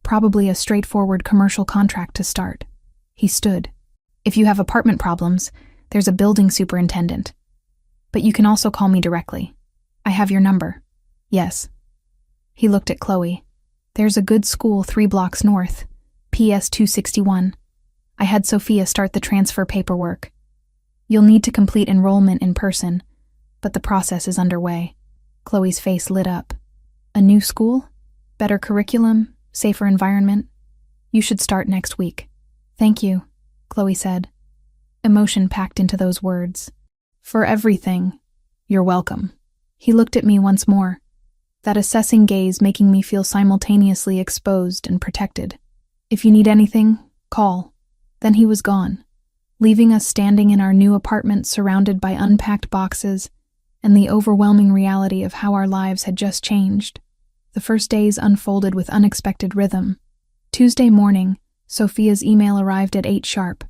Probably a straightforward commercial contract to start. He stood. If you have apartment problems, there's a building superintendent. But you can also call me directly. I have your number. Yes. He looked at Chloe. There's a good school 3 blocks north, PS 261. I had Sophia start the transfer paperwork. You'll need to complete enrollment in person, but the process is underway. Chloe's face lit up. A new school? Better curriculum? Safer environment? You should start next week. Thank you, Chloe said. Emotion packed into those words. For everything, you're welcome. He looked at me once more, that assessing gaze making me feel simultaneously exposed and protected. If you need anything, call. Then he was gone, leaving us standing in our new apartment surrounded by unpacked boxes and the overwhelming reality of how our lives had just changed. The first days unfolded with unexpected rhythm. Tuesday morning, Sophia's email arrived at 8 sharp,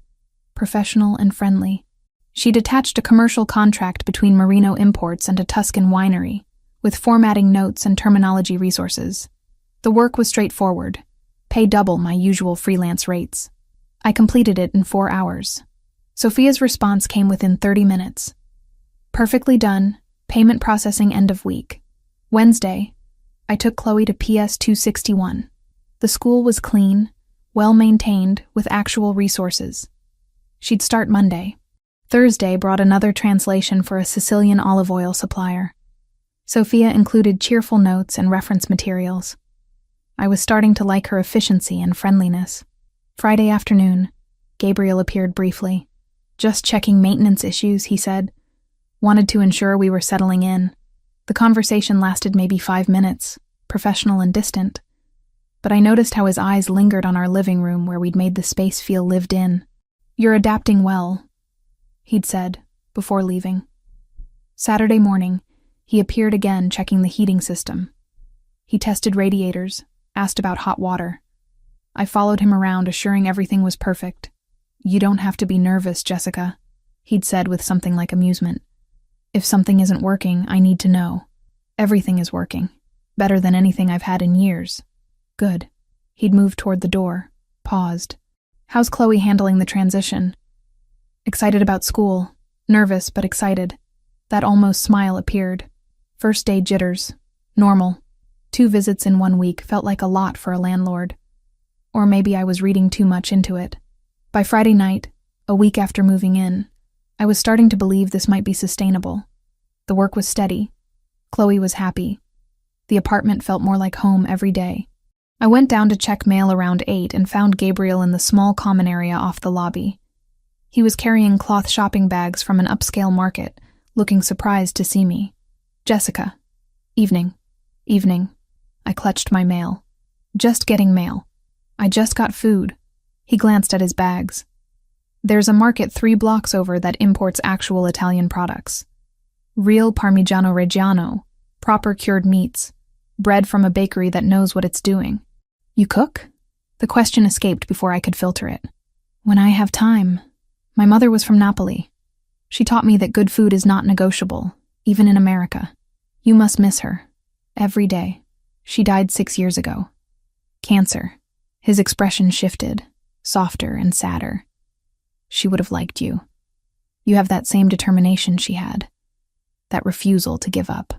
professional and friendly. She'd attached a commercial contract between Merino Imports and a Tuscan winery, with formatting notes and terminology resources. The work was straightforward, pay double my usual freelance rates. I completed it in 4 hours. Sophia's response came within 30 minutes. Perfectly done, payment processing end of week. Wednesday, I took Chloe to PS 261. The school was clean, well-maintained, with actual resources. She'd start Monday. Thursday brought another translation for a Sicilian olive oil supplier. Sophia included cheerful notes and reference materials. I was starting to like her efficiency and friendliness. Friday afternoon, Gabriel appeared briefly. Just checking maintenance issues, he said. Wanted to ensure we were settling in. The conversation lasted maybe 5 minutes, professional and distant. But I noticed how his eyes lingered on our living room where we'd made the space feel lived in. You're adapting well, he'd said, before leaving. Saturday morning, he appeared again checking the heating system. He tested radiators, asked about hot water. I followed him around, assuring everything was perfect. You don't have to be nervous, Jessica, he'd said with something like amusement. If something isn't working, I need to know. Everything is working. Better than anything I've had in years. Good. He'd moved toward the door, paused. How's Chloe handling the transition? Excited about school. Nervous, but excited. That almost smile appeared. First day jitters. Normal. 2 visits in 1 week felt like a lot for a landlord. Or maybe I was reading too much into it. By Friday night, a week after moving in, I was starting to believe this might be sustainable. The work was steady. Chloe was happy. The apartment felt more like home every day. I went down to check mail around 8 and found Gabriel in the small common area off the lobby. He was carrying cloth shopping bags from an upscale market, looking surprised to see me. Jessica. Evening. Evening. I clutched my mail. Just getting mail. I just got food. He glanced at his bags. There's a market 3 blocks over that imports actual Italian products. Real Parmigiano Reggiano, proper cured meats, bread from a bakery that knows what it's doing. You cook? The question escaped before I could filter it. When I have time. My mother was from Napoli. She taught me that good food is not negotiable, even in America. You must miss her. Every day. She died 6 years ago. Cancer. His expression shifted, softer and sadder. She would have liked you. You have that same determination she had. That refusal to give up.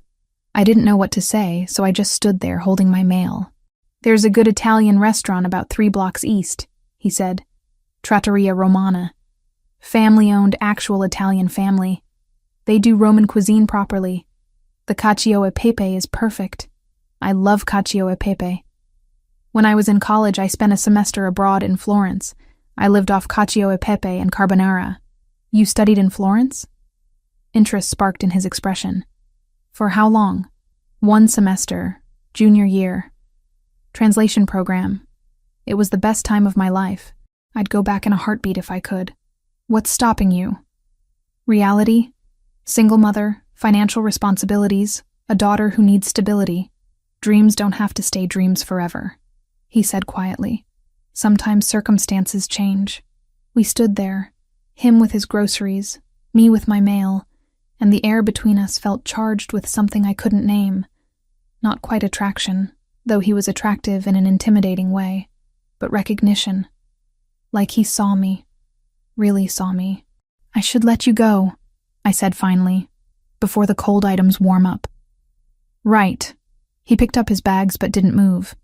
I didn't know what to say, so I just stood there holding my mail. There's a good Italian restaurant about 3 blocks east, he said. Trattoria Romana. Family-owned, actual Italian family. They do Roman cuisine properly. The cacio e pepe is perfect. I love cacio e pepe. When I was in college, I spent a semester abroad in Florence. I lived off cacio e pepe and carbonara. You studied in Florence? Interest sparked in his expression. For how long? 1 semester, junior year. Translation program. It was the best time of my life. I'd go back in a heartbeat if I could. What's stopping you? Reality? Single mother, financial responsibilities, a daughter who needs stability. Dreams don't have to stay dreams forever, he said quietly. Sometimes circumstances change. We stood there, him with his groceries, me with my mail, and the air between us felt charged with something I couldn't name. Not quite attraction, though he was attractive in an intimidating way, but recognition. Like he saw me, really saw me. I should let you go, I said finally, before the cold items warm up. Right. He picked up his bags but didn't move.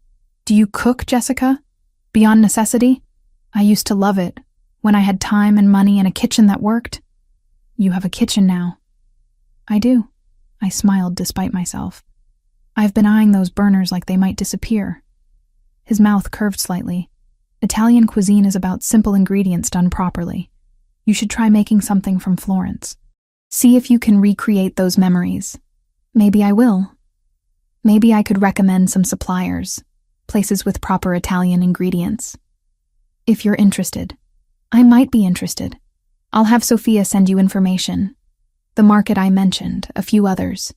Do you cook, Jessica? Beyond necessity? I used to love it, when I had time and money and a kitchen that worked. You have a kitchen now. I do. I smiled despite myself. I've been eyeing those burners like they might disappear. His mouth curved slightly. Italian cuisine is about simple ingredients done properly. You should try making something from Florence. See if you can recreate those memories. Maybe I will. Maybe I could recommend some suppliers, places with proper Italian ingredients. If you're interested. I might be interested. I'll have Sophia send you information. The market I mentioned, a few others.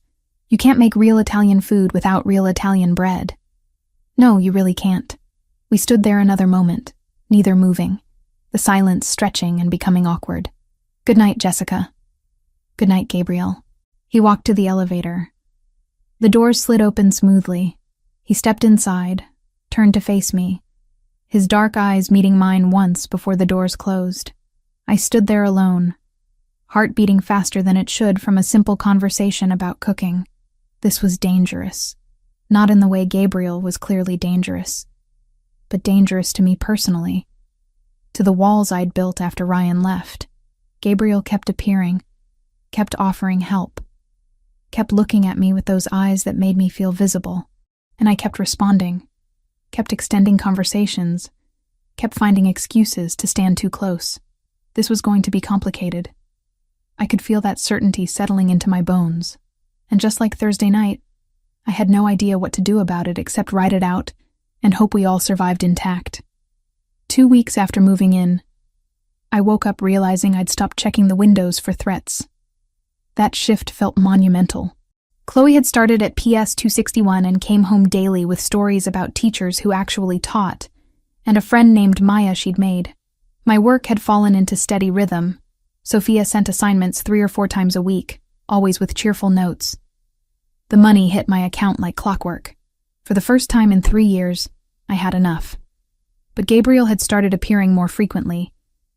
You can't make real Italian food without real Italian bread. No, you really can't. We stood there another moment, neither moving, the silence stretching and becoming awkward. Good night, Jessica. Good night, Gabriel. He walked to the elevator. The doors slid open smoothly. He stepped inside, turned to face me, his dark eyes meeting mine once before the doors closed. I stood there alone, heart beating faster than it should from a simple conversation about cooking. This was dangerous. Not in the way Gabriel was clearly dangerous, but dangerous to me personally. To the walls I'd built after Ryan left, Gabriel kept appearing, kept offering help, kept looking at me with those eyes that made me feel visible, and I kept responding, kept extending conversations, kept finding excuses to stand too close. This was going to be complicated. I could feel that certainty settling into my bones, and just like Thursday night, I had no idea what to do about it except ride it out and hope we all survived intact. 2 weeks after moving in, I woke up realizing I'd stopped checking the windows for threats. That shift felt monumental. Chloe had started at PS 261 and came home daily with stories about teachers who actually taught, and a friend named Maya she'd made. My work had fallen into steady rhythm. Sophia sent assignments 3 or 4 times a week, always with cheerful notes. The money hit my account like clockwork. For the first time in 3 years, I had enough. But Gabriel had started appearing more frequently,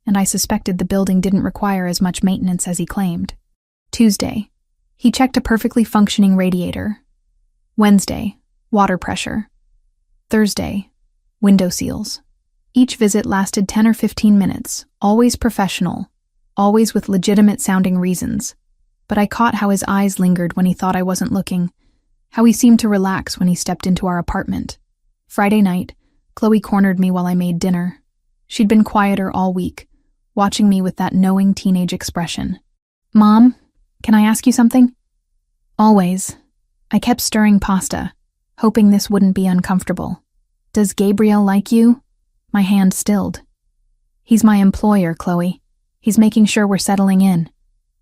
and I suspected the building didn't require as much maintenance as he claimed. Tuesday, he checked a perfectly functioning radiator. Wednesday, water pressure. Thursday, window seals. Each visit lasted 10 or 15 minutes, always professional, always with legitimate-sounding reasons. But I caught how his eyes lingered when he thought I wasn't looking, how he seemed to relax when he stepped into our apartment. Friday night, Chloe cornered me while I made dinner. She'd been quieter all week, watching me with that knowing teenage expression. Mom, can I ask you something? Always. I kept stirring pasta, hoping this wouldn't be uncomfortable. Does Gabriel like you? My hand stilled. He's my employer, Chloe. He's making sure we're settling in.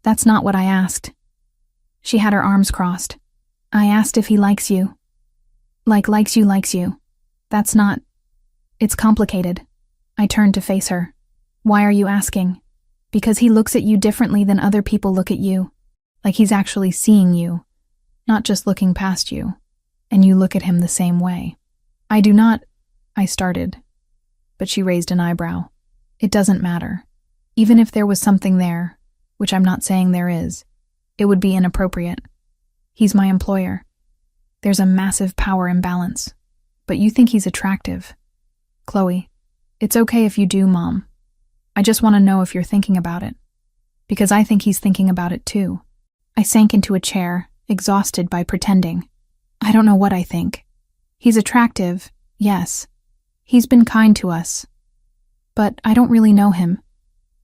That's not what I asked. She had her arms crossed. I asked if he likes you. Likes you. That's not... It's complicated. I turned to face her. Why are you asking? Because he looks at you differently than other people look at you. Like he's actually seeing you, not just looking past you. And you look at him the same way. I do not... I started. But she raised an eyebrow. It doesn't matter. Even if there was something there, which I'm not saying there is, it would be inappropriate. He's my employer. There's a massive power imbalance. But you think he's attractive. Chloe, it's okay if you do, Mom. I just want to know if you're thinking about it. Because I think he's thinking about it too. I sank into a chair, exhausted by pretending. I don't know what I think. He's attractive, yes. He's been kind to us. But I don't really know him.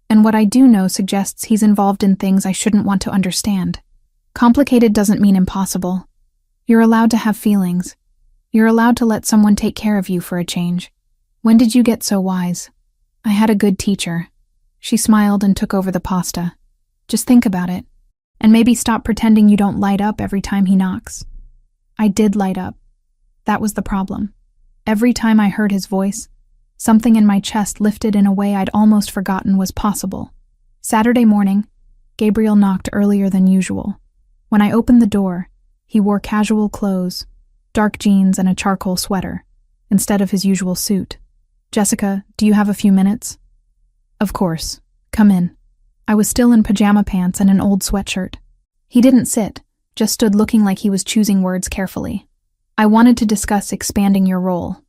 And what I do know suggests he's involved in things I shouldn't want to understand. Complicated doesn't mean impossible. You're allowed to have feelings. You're allowed to let someone take care of you for a change. When did you get so wise? I had a good teacher. She smiled and took over the pasta. Just think about it. And maybe stop pretending you don't light up every time he knocks. I did light up. That was the problem. Every time I heard his voice, something in my chest lifted in a way I'd almost forgotten was possible. Saturday morning, Gabriel knocked earlier than usual. When I opened the door, he wore casual clothes, dark jeans and a charcoal sweater, instead of his usual suit. "Jessica, do you have a few minutes?" "Of course. Come in." I was still in pajama pants and an old sweatshirt. He didn't sit, just stood looking like he was choosing words carefully. "I wanted to discuss expanding your role.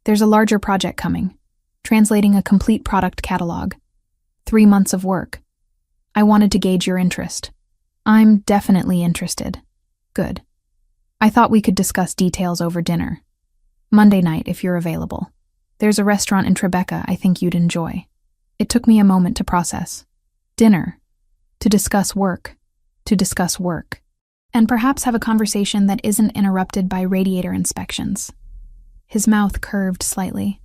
There's a larger project coming, translating a complete product catalog. 3 months of work. I wanted to gauge your interest." "I'm definitely interested." "Good. I thought we could discuss details over dinner. Monday night, if you're available. There's a restaurant in Tribeca I think you'd enjoy." It took me a moment to process. Dinner. To discuss work. To discuss work. And perhaps have a conversation that isn't interrupted by radiator inspections. His mouth curved slightly.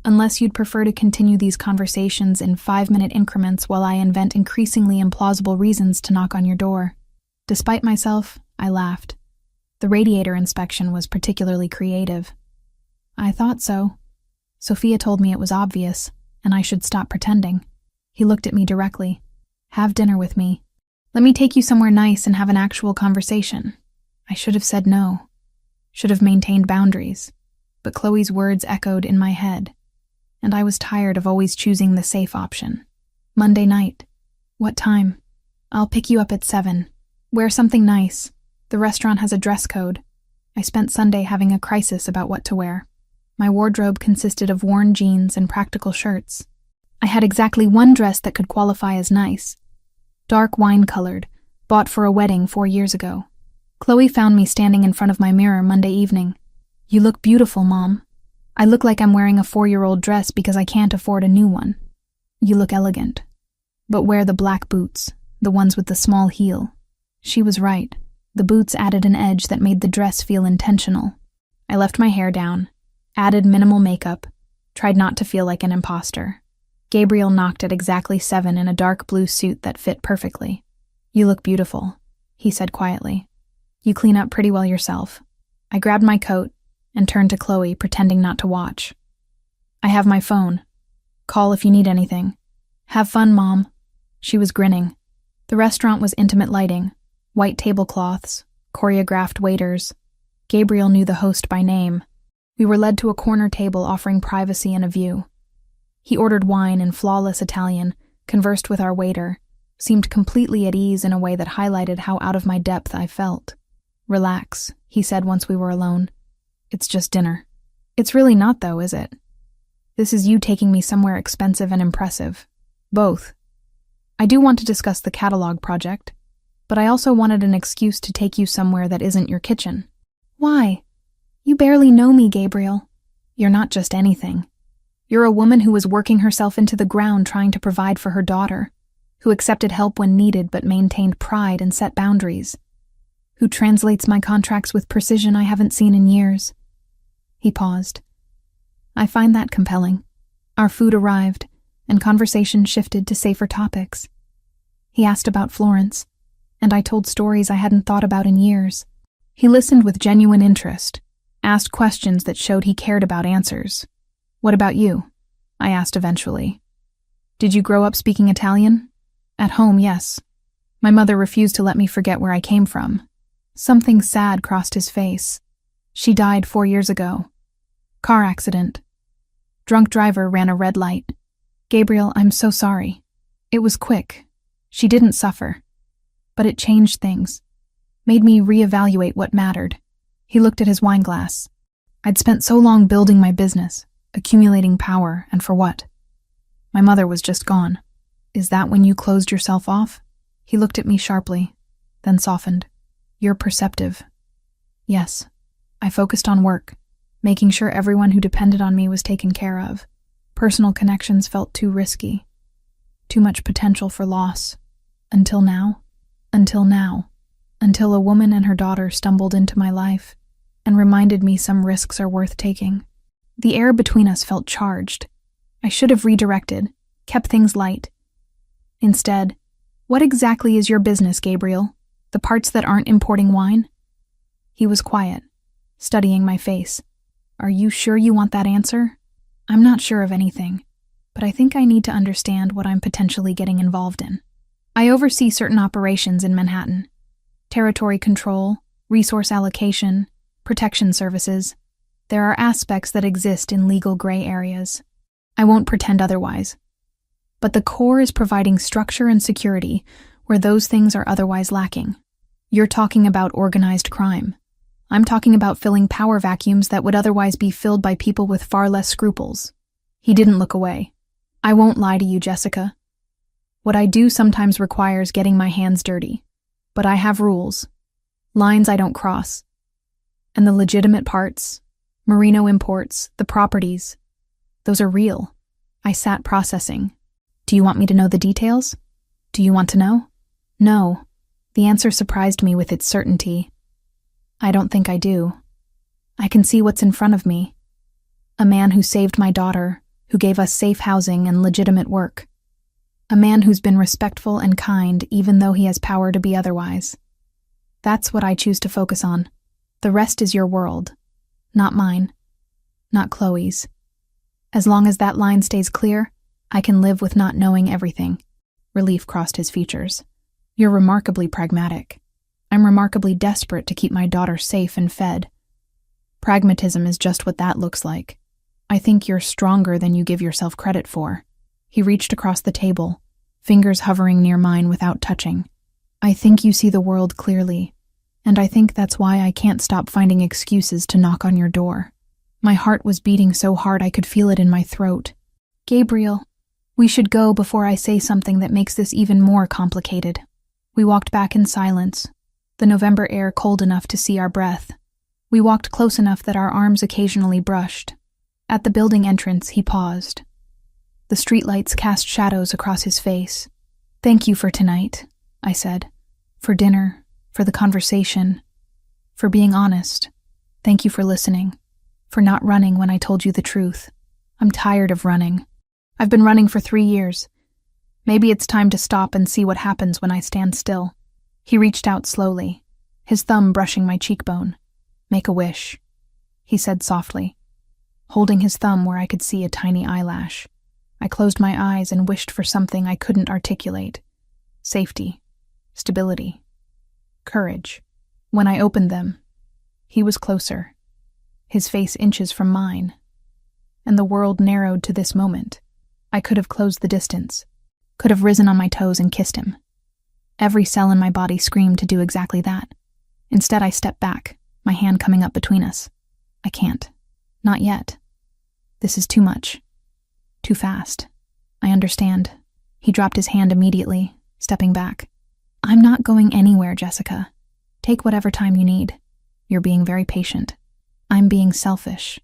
"Unless you'd prefer to continue these conversations in 5-minute increments while I invent increasingly implausible reasons to knock on your door." Despite myself, I laughed. The radiator inspection was particularly creative. "I thought so. Sophia told me it was obvious, and I should stop pretending." He looked at me directly. "Have dinner with me. Let me take you somewhere nice and have an actual conversation." I should have said no. Should have maintained boundaries. But Chloe's words echoed in my head, and I was tired of always choosing the safe option. "Monday night. What time?" "I'll pick you up at 7. Wear something nice. The restaurant has a dress code." I spent Sunday having a crisis about what to wear. My wardrobe consisted of worn jeans and practical shirts. I had exactly one dress that could qualify as nice. Dark wine-colored, bought for a wedding 4 years ago. Chloe found me standing in front of my mirror Monday evening. "You look beautiful, Mom." "I look like I'm wearing a 4-year-old dress because I can't afford a new one." "You look elegant. But wear the black boots, the ones with the small heel." She was right. The boots added an edge that made the dress feel intentional. I left my hair down, added minimal makeup, tried not to feel like an imposter. Gabriel knocked at exactly 7 in a dark blue suit that fit perfectly. "You look beautiful," he said quietly. "You clean up pretty well yourself." I grabbed my coat and turned to Chloe, pretending not to watch. "I have my phone. Call if you need anything." "Have fun, Mom." She was grinning. The restaurant was intimate lighting, white tablecloths, choreographed waiters. Gabriel knew the host by name. We were led to a corner table offering privacy and a view. He ordered wine in flawless Italian, conversed with our waiter, seemed completely at ease in a way that highlighted how out of my depth I felt. "Relax," he said once we were alone. "It's just dinner." "It's really not though, is it? This is you taking me somewhere expensive and impressive. Both. I do want to discuss the catalog project, but I also wanted an excuse to take you somewhere that isn't your kitchen." "Why? You barely know me, Gabriel." "You're not just anything. You're a woman who was working herself into the ground trying to provide for her daughter, who accepted help when needed but maintained pride and set boundaries, who translates my contracts with precision I haven't seen in years." He paused. "I find that compelling." Our food arrived, and conversation shifted to safer topics. He asked about Florence, and I told stories I hadn't thought about in years. He listened with genuine interest, asked questions that showed he cared about answers. "What about you?" I asked eventually. "Did you grow up speaking Italian?" "At home, yes. My mother refused to let me forget where I came from." Something sad crossed his face. "She died 4 years ago. Car accident. Drunk driver ran a red light." "Gabriel, I'm so sorry. It was quick. She didn't suffer. But it changed things. Made me reevaluate what mattered." He looked at his wine glass. "I'd spent so long building my business, accumulating power, and for what? My mother was just gone. Is that when you closed yourself off?" He looked at me sharply, then softened. "You're perceptive." "Yes. I focused on work, making sure everyone who depended on me was taken care of. Personal connections felt too risky, too much potential for loss. Until now. Until a woman and her daughter stumbled into my life and reminded me some risks are worth taking. The air between us felt charged. I should have redirected, kept things light. Instead, what exactly is your business, Gabriel? The parts that aren't importing wine? He was quiet, studying my face. Are you sure you want that answer? I'm not sure of anything, but I think I need to understand what I'm potentially getting involved in. I oversee certain operations in Manhattan. Territory control, resource allocation, protection services. There are aspects that exist in legal gray areas. I won't pretend otherwise. But the core is providing structure and security where those things are otherwise lacking. You're talking about organized crime. I'm talking about filling power vacuums that would otherwise be filled by people with far less scruples. He didn't look away. I won't lie to you, Jessica. What I do sometimes requires getting my hands dirty. But I have rules. Lines I don't cross. And the legitimate parts, merino imports, the properties, those are real. I sat processing. Do you want me to know the details? Do you want to know? No. The answer surprised me with its certainty. I don't think I do. I can see what's in front of me. A man who saved my daughter, who gave us safe housing and legitimate work. A man who's been respectful and kind even though he has power to be otherwise. That's what I choose to focus on. The rest is your world. Not mine. Not Chloe's. As long as that line stays clear, I can live with not knowing everything. Relief crossed his features. You're remarkably pragmatic. I'm remarkably desperate to keep my daughter safe and fed. Pragmatism is just what that looks like. I think you're stronger than you give yourself credit for. He reached across the table, fingers hovering near mine without touching. I think you see the world clearly, and I think that's why I can't stop finding excuses to knock on your door. My heart was beating so hard I could feel it in my throat. Gabriel, we should go before I say something that makes this even more complicated. We walked back in silence, the November air cold enough to see our breath. We walked close enough that our arms occasionally brushed. At the building entrance, he paused. The streetlights cast shadows across his face. Thank you for tonight, I said. For dinner, for the conversation, for being honest. Thank you for listening, for not running when I told you the truth. I'm tired of running. I've been running for 3 years. Maybe it's time to stop and see what happens when I stand still. He reached out slowly, his thumb brushing my cheekbone. Make a wish, he said softly, holding his thumb where I could see a tiny eyelash. I closed my eyes and wished for something I couldn't articulate. Safety, stability, courage. When I opened them, he was closer, his face inches from mine, and the world narrowed to this moment. I could have closed the distance, could have risen on my toes and kissed him. Every cell in my body screamed to do exactly that. Instead, I stepped back, my hand coming up between us. I can't. Not yet. This is too much. Too fast. I understand. He dropped his hand immediately, stepping back. I'm not going anywhere, Jessica. Take whatever time you need. You're being very patient. I'm being selfish.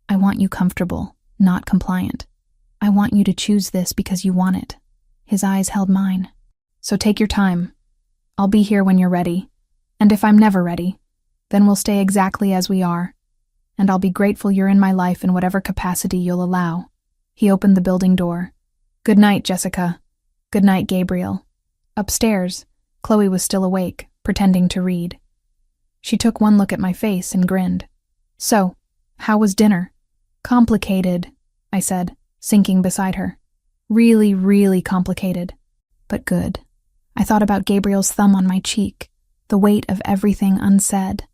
I want you comfortable, not compliant. I want you to choose this because you want it. His eyes held mine. So take your time. I'll be here when you're ready. And if I'm never ready, then we'll stay exactly as we are. And I'll be grateful you're in my life in whatever capacity you'll allow. He opened the building door. Good night, Jessica. Good night, Gabriel. Upstairs, Chloe was still awake, pretending to read. She took one look at my face and grinned. So, how was dinner? Complicated, I said, sinking beside her. Really, really complicated. But good. I thought about Gabriel's thumb on my cheek, the weight of everything unsaid,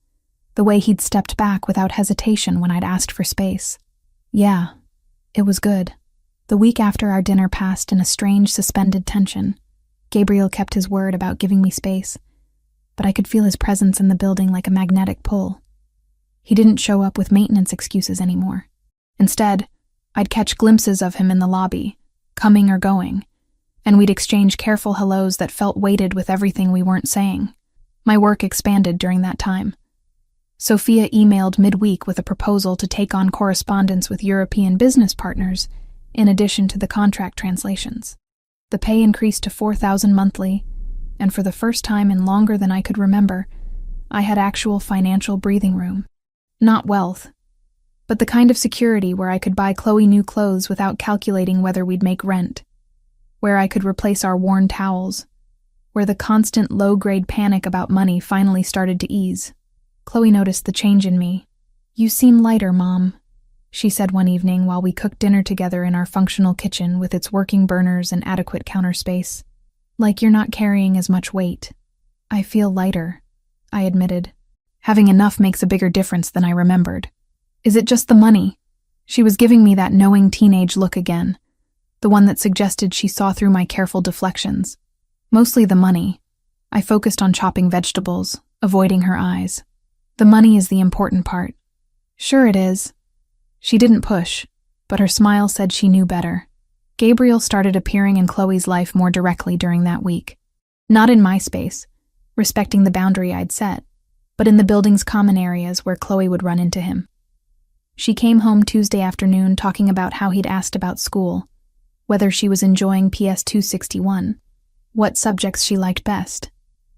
the way he'd stepped back without hesitation when I'd asked for space. Yeah, it was good. The week after our dinner passed in a strange suspended tension. Gabriel kept his word about giving me space, but I could feel his presence in the building like a magnetic pull. He didn't show up with maintenance excuses anymore. Instead, I'd catch glimpses of him in the lobby, coming or going, and we'd exchange careful hellos that felt weighted with everything we weren't saying. My work expanded during that time. Sophia emailed midweek with a proposal to take on correspondence with European business partners, in addition to the contract translations. The pay increased to $4,000 monthly, and for the first time in longer than I could remember, I had actual financial breathing room. Not wealth, but the kind of security where I could buy Chloe new clothes without calculating whether we'd make rent, where I could replace our worn towels, where the constant low-grade panic about money finally started to ease. Chloe noticed the change in me. "You seem lighter, Mom," she said one evening while we cooked dinner together in our functional kitchen with its working burners and adequate counter space. "Like you're not carrying as much weight." "I feel lighter," I admitted. "Having enough makes a bigger difference than I remembered." "Is it just the money?" She was giving me that knowing teenage look again, the one that suggested she saw through my careful deflections. "Mostly the money." I focused on chopping vegetables, avoiding her eyes. "The money is the important part." "Sure it is." She didn't push, but her smile said she knew better. Gabriel started appearing in Chloe's life more directly during that week. Not in my space, respecting the boundary I'd set, but in the building's common areas where Chloe would run into him. She came home Tuesday afternoon talking about how he'd asked about school, whether she was enjoying PS 261, what subjects she liked best.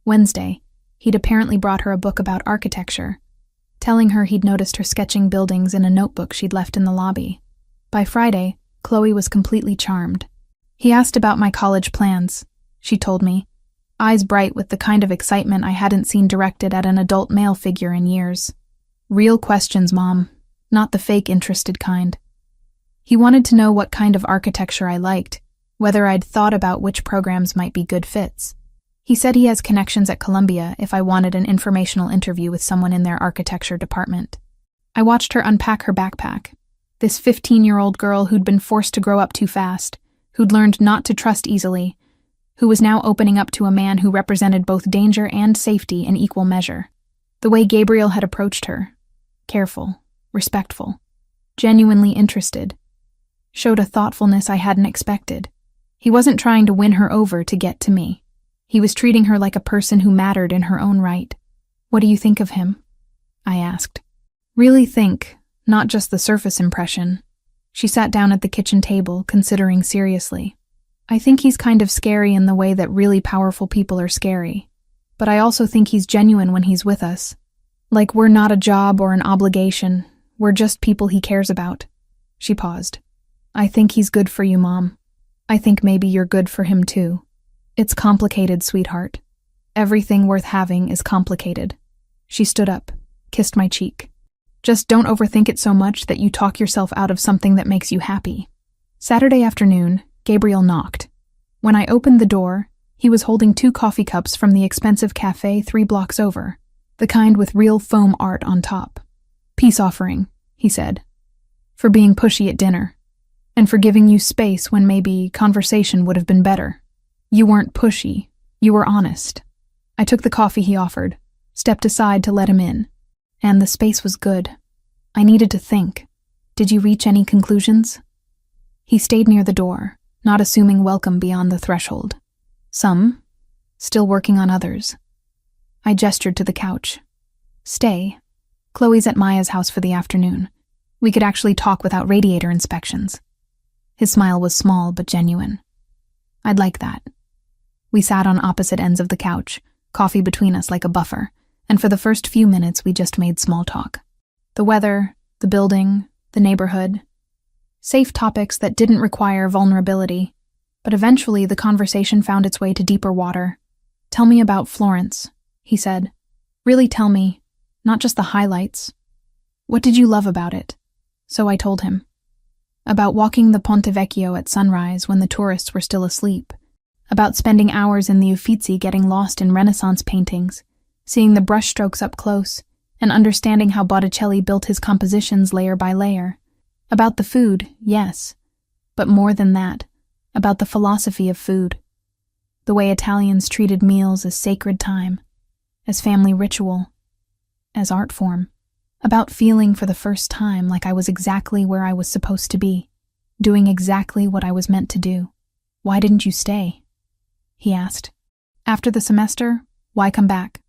Wednesday, he'd apparently brought her a book about architecture, telling her he'd noticed her sketching buildings in a notebook she'd left in the lobby. By Friday, Chloe was completely charmed. "He asked about my college plans," she told me, eyes bright with the kind of excitement I hadn't seen directed at an adult male figure in years. "Real questions, Mom, not the fake interested kind. He wanted to know what kind of architecture I liked, whether I'd thought about which programs might be good fits. He said he has connections at Columbia if I wanted an informational interview with someone in their architecture department." I watched her unpack her backpack. This 15-year-old girl who'd been forced to grow up too fast, who'd learned not to trust easily, who was now opening up to a man who represented both danger and safety in equal measure. The way Gabriel had approached her, careful, respectful, genuinely interested, showed a thoughtfulness I hadn't expected. He wasn't trying to win her over to get to me. He was treating her like a person who mattered in her own right. "What do you think of him?" I asked. "Really think, not just the surface impression." She sat down at the kitchen table, considering seriously. "I think he's kind of scary in the way that really powerful people are scary. But I also think he's genuine when he's with us. Like we're not a job or an obligation, we're just people he cares about." She paused. "I think he's good for you, Mom. I think maybe you're good for him too. It's complicated, sweetheart. Everything worth having is complicated." She stood up, kissed my cheek. "Just don't overthink it so much that you talk yourself out of something that makes you happy." Saturday afternoon, Gabriel knocked. When I opened the door, he was holding 2 coffee cups from the expensive cafe 3 blocks over, the kind with real foam art on top. "Peace offering," he said, "for being pushy at dinner, and for giving you space when maybe conversation would have been better. You weren't pushy, you were honest." I took the coffee he offered, stepped aside to let him in, and the space was good. I needed to think. "Did you reach any conclusions?" He stayed near the door, not assuming welcome beyond the threshold. "Some. Still working on others." I gestured to the couch. "Stay. Chloe's at Maya's house for the afternoon. We could actually talk without radiator inspections." His smile was small but genuine. "I'd like that." We sat on opposite ends of the couch, coffee between us like a buffer, and for the first few minutes we just made small talk. The weather, the building, the neighborhood. Safe topics that didn't require vulnerability, but eventually the conversation found its way to deeper water. "Tell me about Florence," he said. "Really tell me, not just the highlights. What did you love about it?" So I told him. About walking the Ponte Vecchio at sunrise when the tourists were still asleep. About spending hours in the Uffizi getting lost in Renaissance paintings, seeing the brushstrokes up close, and understanding how Botticelli built his compositions layer by layer. About the food, yes, but more than that, about the philosophy of food. The way Italians treated meals as sacred time, as family ritual, as art form. About feeling for the first time like I was exactly where I was supposed to be, doing exactly what I was meant to do. "Why didn't you stay?" he asked. "After the semester, why come back?"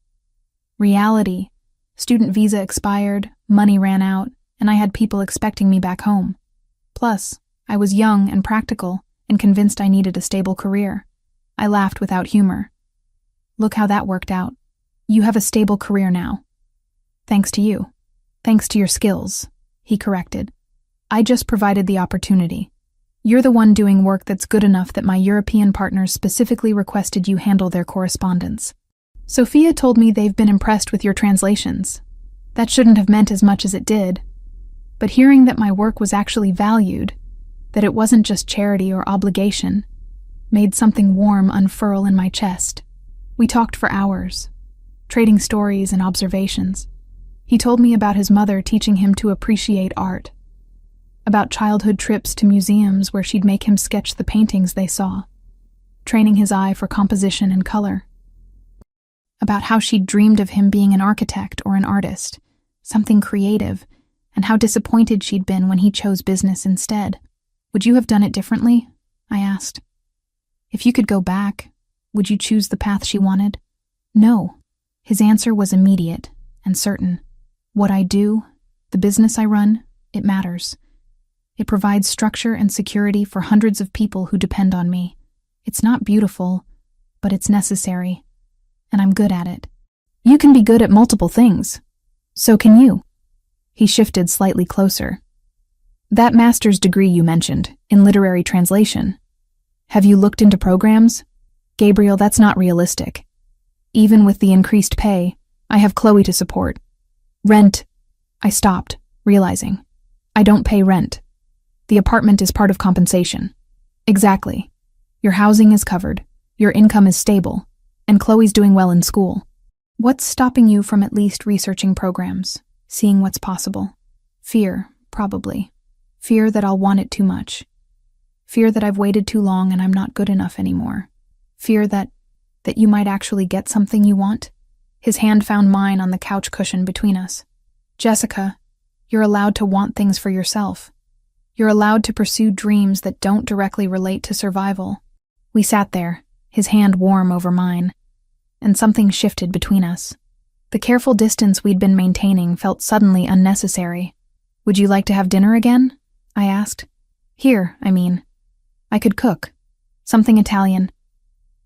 Reality. Student visa expired, money ran out, and I had people expecting me back home. Plus, I was young and practical and convinced I needed a stable career. I laughed without humor. Look how that worked out. You have a stable career now. Thanks to you. Thanks to your skills, he corrected. I just provided the opportunity. You're the one doing work that's good enough that my European partners specifically requested you handle their correspondence. Sophia told me they've been impressed with your translations. That shouldn't have meant as much as it did. But hearing that my work was actually valued, that it wasn't just charity or obligation, made something warm unfurl in my chest. We talked for hours, trading stories and observations. He told me about his mother teaching him to appreciate art, about childhood trips to museums where she'd make him sketch the paintings they saw, training his eye for composition and color, about how she'd dreamed of him being an architect or an artist, something creative, and how disappointed she'd been when he chose business instead. Would you have done it differently? I asked. If you could go back, would you choose the path she wanted? No. His answer was immediate and certain. What I do, the business I run, it matters. It provides structure and security for hundreds of people who depend on me. It's not beautiful, but it's necessary, and I'm good at it. You can be good at multiple things. So can you. He shifted slightly closer. That master's degree you mentioned, in literary translation. Have you looked into programs? Gabriel, that's not realistic. Even with the increased pay, I have Chloe to support. Rent. I stopped, realizing. I don't pay rent. The apartment is part of compensation. Exactly. Your housing is covered, your income is stable, and Chloe's doing well in school. What's stopping you from at least researching programs, seeing what's possible? Fear, probably. Fear that I'll want it too much. Fear that I've waited too long and I'm not good enough anymore. Fear that you might actually get something you want. His hand found mine on the couch cushion between us. Jessica, you're allowed to want things for yourself. You're allowed to pursue dreams that don't directly relate to survival. We sat there, his hand warm over mine, and something shifted between us. The careful distance we'd been maintaining felt suddenly unnecessary. Would you like to have dinner again? I asked. Here, I mean. I could cook. Something Italian.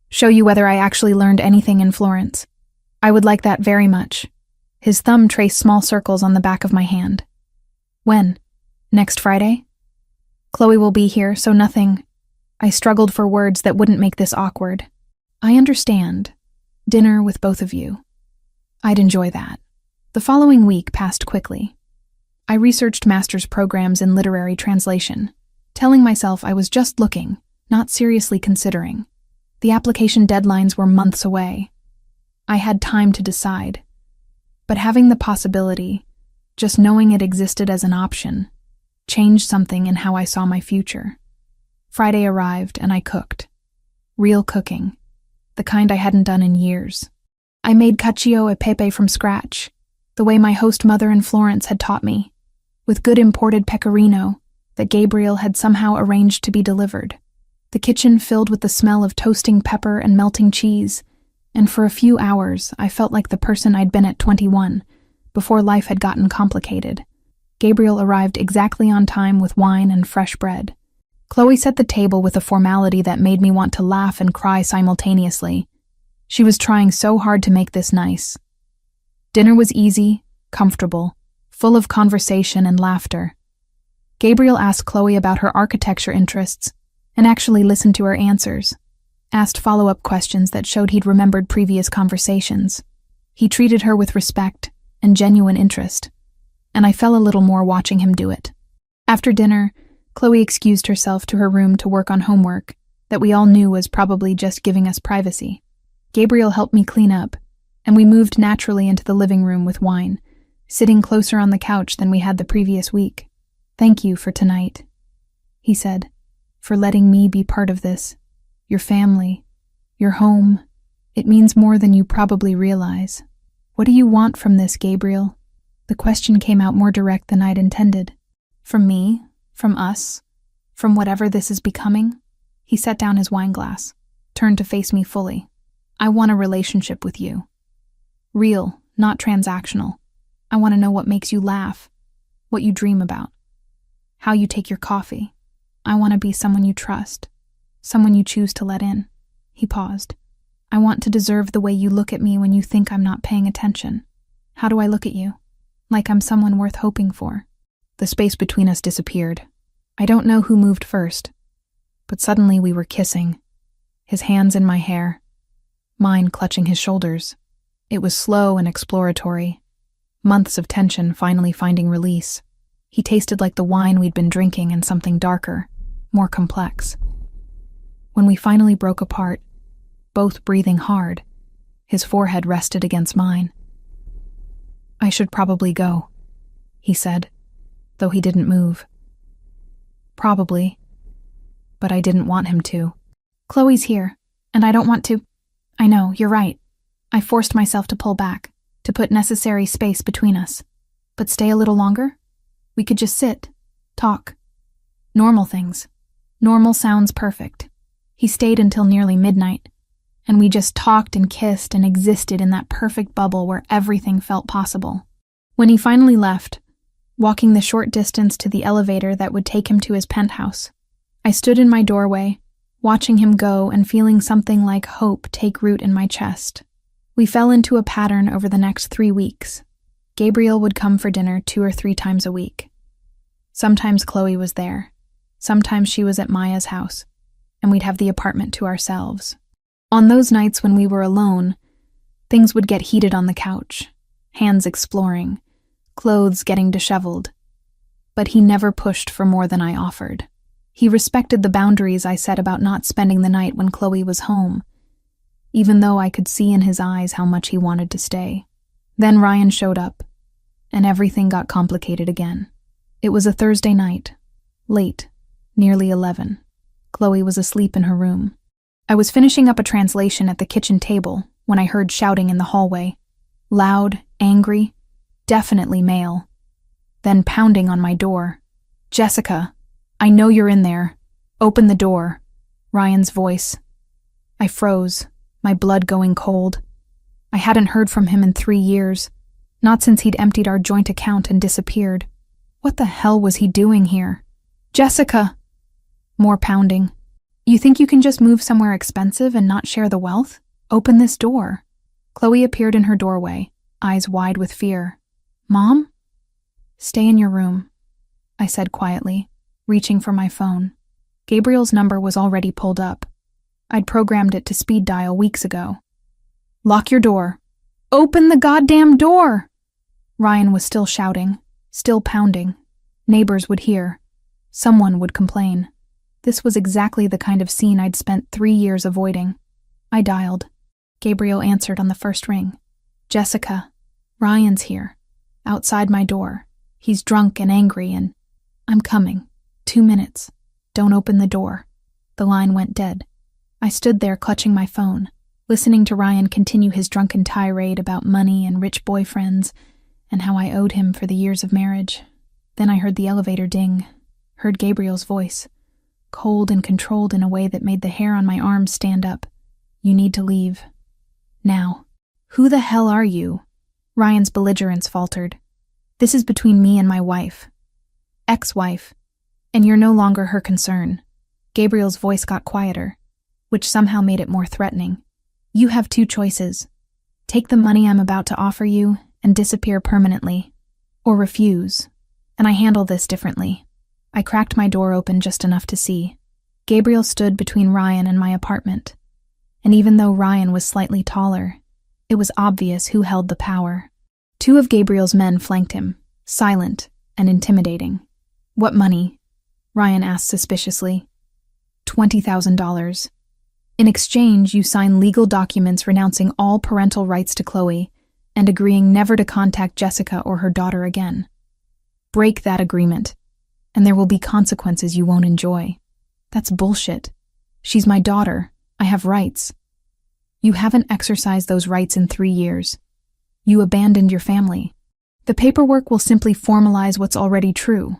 Show you whether I actually learned anything in Florence. I would like that very much. His thumb traced small circles on the back of my hand. When? Next Friday? Chloe will be here, so nothing. I struggled for words that wouldn't make this awkward. I understand. Dinner with both of you. I'd enjoy that. The following week passed quickly. I researched master's programs in literary translation, telling myself I was just looking, not seriously considering. The application deadlines were months away. I had time to decide. But having the possibility, just knowing it existed as an option, changed something in how I saw my future. Friday arrived and I cooked. Real cooking. The kind I hadn't done in years. I made cacio e pepe from scratch, the way my host mother in Florence had taught me, with good imported pecorino that Gabriel had somehow arranged to be delivered. The kitchen filled with the smell of toasting pepper and melting cheese, and for a few hours I felt like the person I'd been at 21, before life had gotten complicated. Gabriel arrived exactly on time with wine and fresh bread. Chloe set the table with a formality that made me want to laugh and cry simultaneously. She was trying so hard to make this nice. Dinner was easy, comfortable, full of conversation and laughter. Gabriel asked Chloe about her architecture interests and actually listened to her answers, asked follow-up questions that showed he'd remembered previous conversations. He treated her with respect and genuine interest, and I fell a little more watching him do it. After dinner, Chloe excused herself to her room to work on homework that we all knew was probably just giving us privacy. Gabriel helped me clean up, and we moved naturally into the living room with wine, sitting closer on the couch than we had the previous week. Thank you for tonight, he said, for letting me be part of this. Your family, your home, it means more than you probably realize. What do you want from this, Gabriel? The question came out more direct than I'd intended. From me? From us? From whatever this is becoming? He set down his wine glass, turned to face me fully. I want a relationship with you. Real, not transactional. I want to know what makes you laugh, what you dream about, how you take your coffee. I want to be someone you trust, someone you choose to let in. He paused. I want to deserve the way you look at me when you think I'm not paying attention. How do I look at you? Like I'm someone worth hoping for. The space between us disappeared. I don't know who moved first, but suddenly we were kissing, his hands in my hair, mine clutching his shoulders. It was slow and exploratory, months of tension finally finding release. He tasted like the wine we'd been drinking and something darker, more complex. When we finally broke apart, both breathing hard, his forehead rested against mine. I should probably go, he said, though he didn't move. Probably, but I didn't want him to. Chloe's here, and I don't want to. I know, you're right. I forced myself to pull back, to put necessary space between us. But stay a little longer? We could just sit, talk. Normal things. Normal sounds perfect. He stayed until nearly midnight, and we just talked and kissed and existed in that perfect bubble where everything felt possible. When he finally left, walking the short distance to the elevator that would take him to his penthouse, I stood in my doorway, watching him go and feeling something like hope take root in my chest. We fell into a pattern over the next 3 weeks. Gabriel would come for dinner 2 or 3 times a week. Sometimes Chloe was there. Sometimes she was at Maya's house, and we'd have the apartment to ourselves. On those nights when we were alone, things would get heated on the couch, hands exploring, clothes getting disheveled. But he never pushed for more than I offered. He respected the boundaries I set about not spending the night when Chloe was home, even though I could see in his eyes how much he wanted to stay. Then Ryan showed up, and everything got complicated again. It was a Thursday night, late, nearly 11. Chloe was asleep in her room. I was finishing up a translation at the kitchen table when I heard shouting in the hallway. Loud, angry, definitely male. Then pounding on my door. Jessica, I know you're in there. Open the door. Ryan's voice. I froze, my blood going cold. I hadn't heard from him in 3 years, not since he'd emptied our joint account and disappeared. What the hell was he doing here? Jessica! More pounding. You think you can just move somewhere expensive and not share the wealth? Open this door. Chloe appeared in her doorway, eyes wide with fear. Mom? Stay in your room, I said quietly, reaching for my phone. Gabriel's number was already pulled up. I'd programmed it to speed dial weeks ago. Lock your door. Open the goddamn door! Ryan was still shouting, still pounding. Neighbors would hear. Someone would complain. This was exactly the kind of scene I'd spent 3 years avoiding. I dialed. Gabriel answered on the first ring. Jessica, Ryan's here. Outside my door. He's drunk and angry and... I'm coming. 2 minutes. Don't open the door. The line went dead. I stood there clutching my phone, listening to Ryan continue his drunken tirade about money and rich boyfriends and how I owed him for the years of marriage. Then I heard the elevator ding, heard Gabriel's voice, cold and controlled in a way that made the hair on my arms stand up. You need to leave. Now. Who the hell are you? Ryan's belligerence faltered. This is between me and my wife. Ex-wife. And you're no longer her concern. Gabriel's voice got quieter, which somehow made it more threatening. You have 2 choices. Take the money I'm about to offer you and disappear permanently. Or refuse. And I handle this differently. I cracked my door open just enough to see. Gabriel stood between Ryan and my apartment. And even though Ryan was slightly taller, it was obvious who held the power. 2 of Gabriel's men flanked him, silent and intimidating. What money? Ryan asked suspiciously. $20,000. In exchange, you sign legal documents renouncing all parental rights to Chloe and agreeing never to contact Jessica or her daughter again. Break that agreement, and there will be consequences you won't enjoy. That's bullshit. She's my daughter. I have rights. You haven't exercised those rights in 3 years. You abandoned your family. The paperwork will simply formalize what's already true.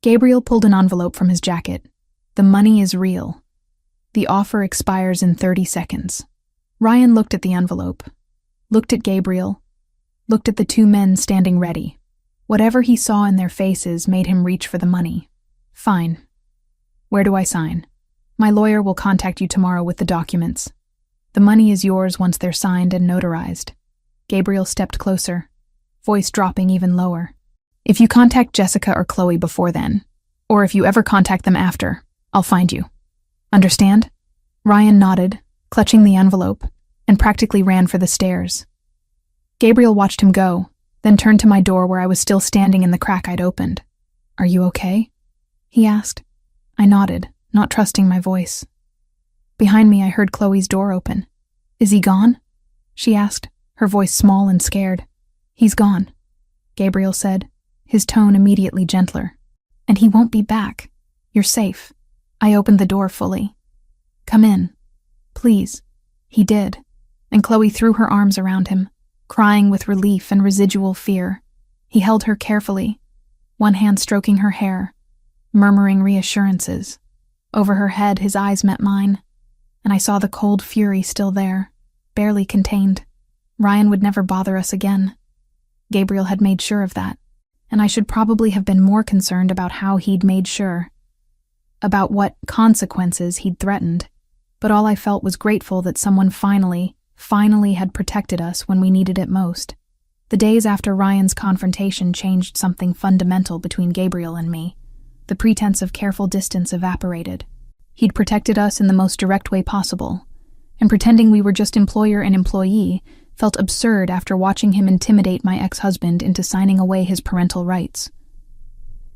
Gabriel pulled an envelope from his jacket. The money is real. The offer expires in 30 seconds. Ryan looked at the envelope, looked at Gabriel, looked at the 2 men standing ready. Whatever he saw in their faces made him reach for the money. Fine. Where do I sign? My lawyer will contact you tomorrow with the documents. The money is yours once they're signed and notarized. Gabriel stepped closer, voice dropping even lower. If you contact Jessica or Chloe before then, or if you ever contact them after, I'll find you. Understand? Ryan nodded, clutching the envelope, and practically ran for the stairs. Gabriel watched him go, then turned to my door where I was still standing in the crack I'd opened. Are you okay? He asked. I nodded, not trusting my voice. Behind me, I heard Chloe's door open. Is he gone? She asked, her voice small and scared. He's gone, Gabriel said, his tone immediately gentler. And he won't be back. You're safe. I opened the door fully. Come in, please. He did, and Chloe threw her arms around him, crying with relief and residual fear. He held her carefully, one hand stroking her hair, murmuring reassurances. Over her head, his eyes met mine, and I saw the cold fury still there, barely contained. Ryan would never bother us again. Gabriel had made sure of that, and I should probably have been more concerned about how he'd made sure, about what consequences he'd threatened. But all I felt was grateful that someone finally had protected us when we needed it most. The days after Ryan's confrontation changed something fundamental between Gabriel and me. The pretense of careful distance evaporated. He'd protected us in the most direct way possible, and pretending we were just employer and employee felt absurd after watching him intimidate my ex-husband into signing away his parental rights.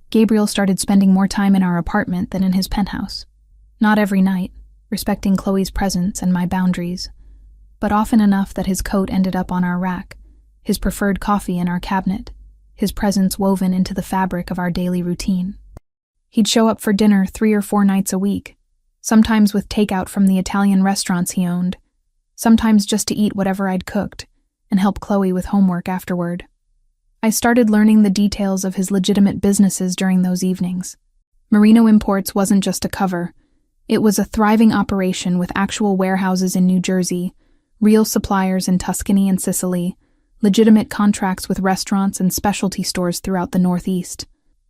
Gabriel started spending more time in our apartment than in his penthouse. Not every night, respecting Chloe's presence and my boundaries, but often enough that his coat ended up on our rack, his preferred coffee in our cabinet, his presence woven into the fabric of our daily routine. He'd show up for dinner 3 or 4 nights a week, sometimes with takeout from the Italian restaurants he owned, sometimes just to eat whatever I'd cooked, and help Chloe with homework afterward. I started learning the details of his legitimate businesses during those evenings. Merino Imports wasn't just a cover. It was a thriving operation with actual warehouses in New Jersey, real suppliers in Tuscany and Sicily, legitimate contracts with restaurants and specialty stores throughout the Northeast.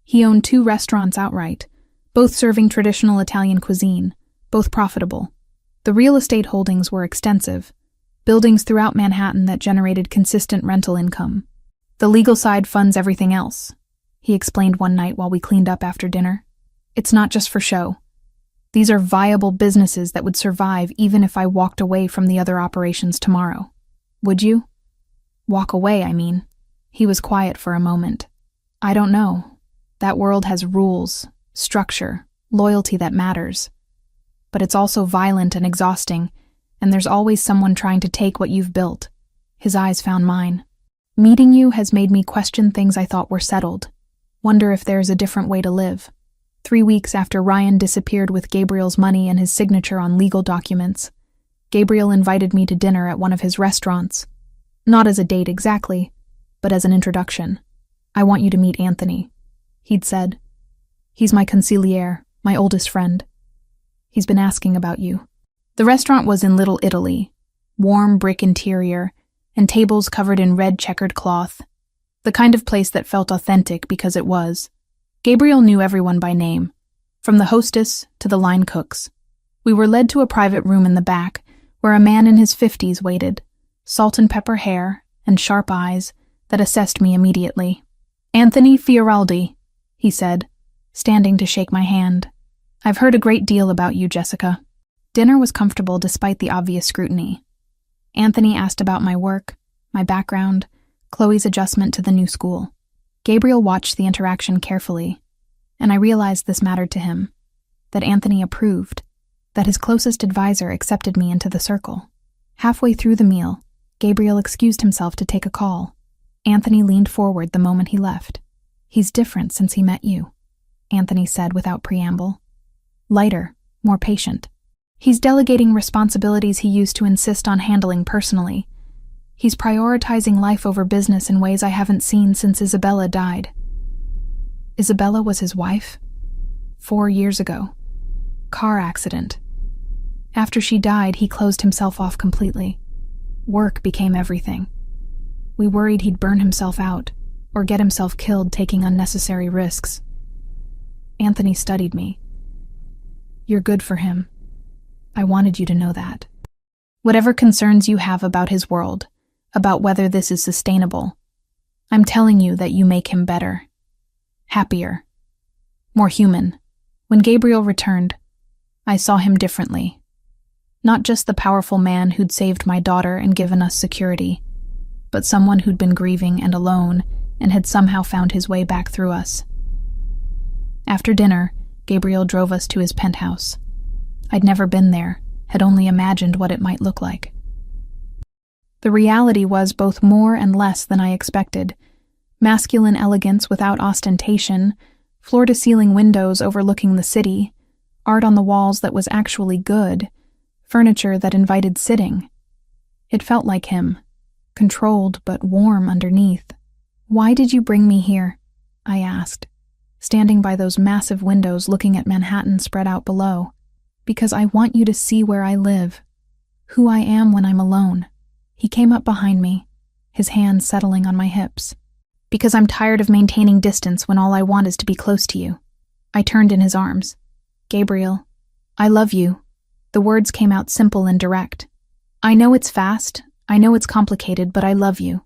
He owned 2 restaurants outright, both serving traditional Italian cuisine, both profitable. The real estate holdings were extensive, buildings throughout Manhattan that generated consistent rental income. The legal side funds everything else, he explained one night while we cleaned up after dinner. It's not just for show. These are viable businesses that would survive even if I walked away from the other operations tomorrow. Would you? Walk away, I mean. He was quiet for a moment. I don't know. That world has rules, structure, loyalty that matters. But it's also violent and exhausting, and there's always someone trying to take what you've built. His eyes found mine. Meeting you has made me question things I thought were settled. Wonder if there's a different way to live. 3 weeks after Ryan disappeared with Gabriel's money and his signature on legal documents, Gabriel invited me to dinner at one of his restaurants. Not as a date exactly, but as an introduction. I want you to meet Anthony, he'd said. He's my consigliere, my oldest friend. He's been asking about you. The restaurant was in Little Italy, warm brick interior, and tables covered in red checkered cloth, the kind of place that felt authentic because it was. Gabriel knew everyone by name, from the hostess to the line cooks. We were led to a private room in the back, where a man in his 50s waited, salt and pepper hair and sharp eyes that assessed me immediately. Anthony Fioraldi, he said, standing to shake my hand. I've heard a great deal about you, Jessica. Dinner was comfortable despite the obvious scrutiny. Anthony asked about my work, my background, Chloe's adjustment to the new school. Gabriel watched the interaction carefully, and I realized this mattered to him, that Anthony approved, that his closest advisor accepted me into the circle. Halfway through the meal, Gabriel excused himself to take a call. Anthony leaned forward the moment he left. He's different since he met you, Anthony said without preamble. Lighter, more patient. He's delegating responsibilities he used to insist on handling personally. He's prioritizing life over business in ways I haven't seen since Isabella died. Isabella was his wife? 4 years ago. Car accident. After she died, he closed himself off completely. Work became everything. We worried he'd burn himself out, or get himself killed taking unnecessary risks. Anthony studied me. You're good for him. I wanted you to know that. Whatever concerns you have about his world, about whether this is sustainable, I'm telling you that you make him better, happier, more human. When Gabriel returned, I saw him differently. Not just the powerful man who'd saved my daughter and given us security, but someone who'd been grieving and alone and had somehow found his way back through us. After dinner, Gabriel drove us to his penthouse. I'd never been there, had only imagined what it might look like. The reality was both more and less than I expected. Masculine elegance without ostentation, floor-to-ceiling windows overlooking the city, art on the walls that was actually good, furniture that invited sitting. It felt like him, controlled but warm underneath. "Why did you bring me here?" I asked, standing by those massive windows looking at Manhattan spread out below. "Because I want you to see where I live, who I am when I'm alone." He came up behind me, his hands settling on my hips. "Because I'm tired of maintaining distance when all I want is to be close to you." I turned in his arms. "Gabriel, I love you." The words came out simple and direct. "I know it's fast, I know it's complicated, but I love you.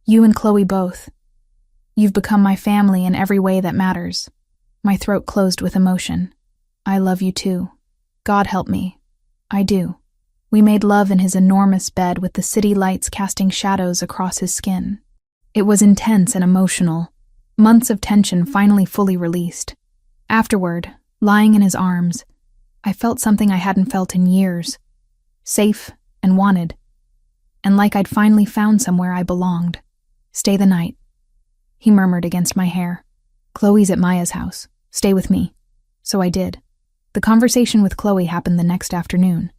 You and Chloe both. You've become my family in every way that matters." My throat closed with emotion. "I love you too. God help me. I do." We made love in his enormous bed with the city lights casting shadows across his skin. It was intense and emotional, months of tension finally fully released. Afterward, lying in his arms, I felt something I hadn't felt in years. Safe and wanted. And like I'd finally found somewhere I belonged. "Stay the night," he murmured against my hair. "Chloe's at Maya's house. Stay with me." So I did. The conversation with Chloe happened the next afternoon.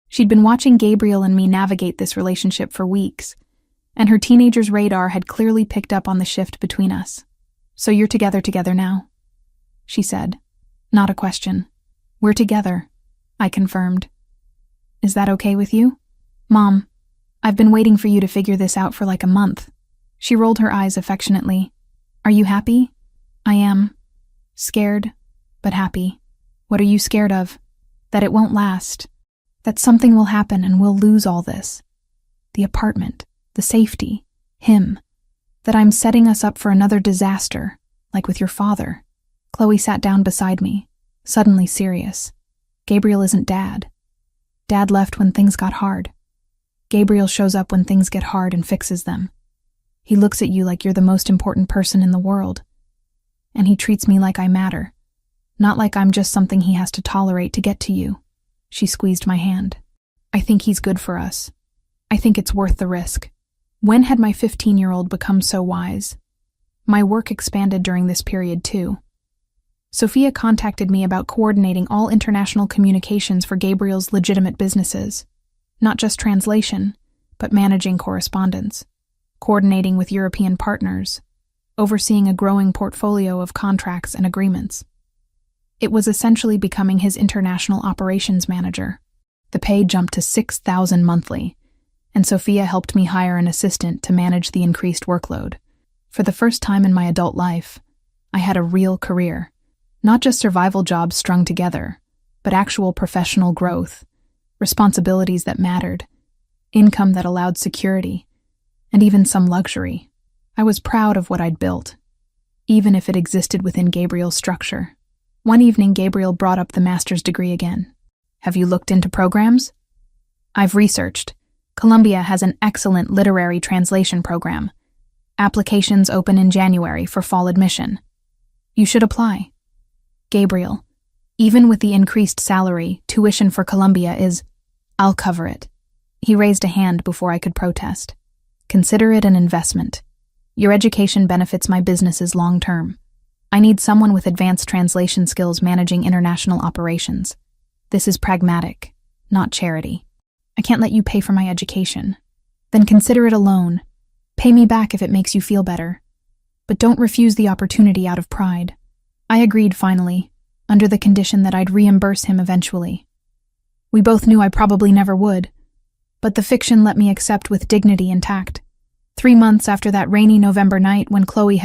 She'd been watching Gabriel and me navigate this relationship for weeks, and her teenager's radar had clearly picked up on the shift between us. "So you're together now?" she said. Not a question. "We're together," I confirmed. "Is that okay with you?" "Mom, I've been waiting for you to figure this out for like a month." She rolled her eyes affectionately. "Are you happy?" "I am. Scared, but happy." "What are you scared of?" "That it won't last. That something will happen and we'll lose all this. The apartment, the safety, him. That I'm setting us up for another disaster, like with your father." Chloe sat down beside me, suddenly serious. "Gabriel isn't Dad. Dad left when things got hard. Gabriel shows up when things get hard and fixes them. He looks at you like you're the most important person in the world. And he treats me like I matter, not like I'm just something he has to tolerate to get to you." She squeezed my hand. "I think he's good for us. I think it's worth the risk." When had my 15-year-old become so wise? My work expanded during this period too. Sophia contacted me about coordinating all international communications for Gabriel's legitimate businesses. Not just translation, but managing correspondence, coordinating with European partners, overseeing a growing portfolio of contracts and agreements. It was essentially becoming his international operations manager. The pay jumped to $6,000 monthly, and Sophia helped me hire an assistant to manage the increased workload. For the first time in my adult life, I had a real career. Not just survival jobs strung together, but actual professional growth, responsibilities that mattered, income that allowed security, and even some luxury. I was proud of what I'd built, even if it existed within Gabriel's structure. One evening, Gabriel brought up the master's degree again. "Have you looked into programs?" "I've researched. Columbia has an excellent literary translation program. Applications open in January for fall admission. You should apply." "Gabriel, even with the increased salary, tuition for Columbia is—" "I'll cover it." He raised a hand before I could protest. "Consider it an investment. Your education benefits my businesses long term. I need someone with advanced translation skills managing international operations. This is pragmatic, not charity. I can't let you pay for my education. Then consider it a loan. Pay me back if it makes you feel better. But don't refuse the opportunity out of pride." I agreed finally, under the condition that I'd reimburse him eventually. We both knew I probably never would, but the fiction let me accept with dignity intact. 3 months after that rainy November night when Chloe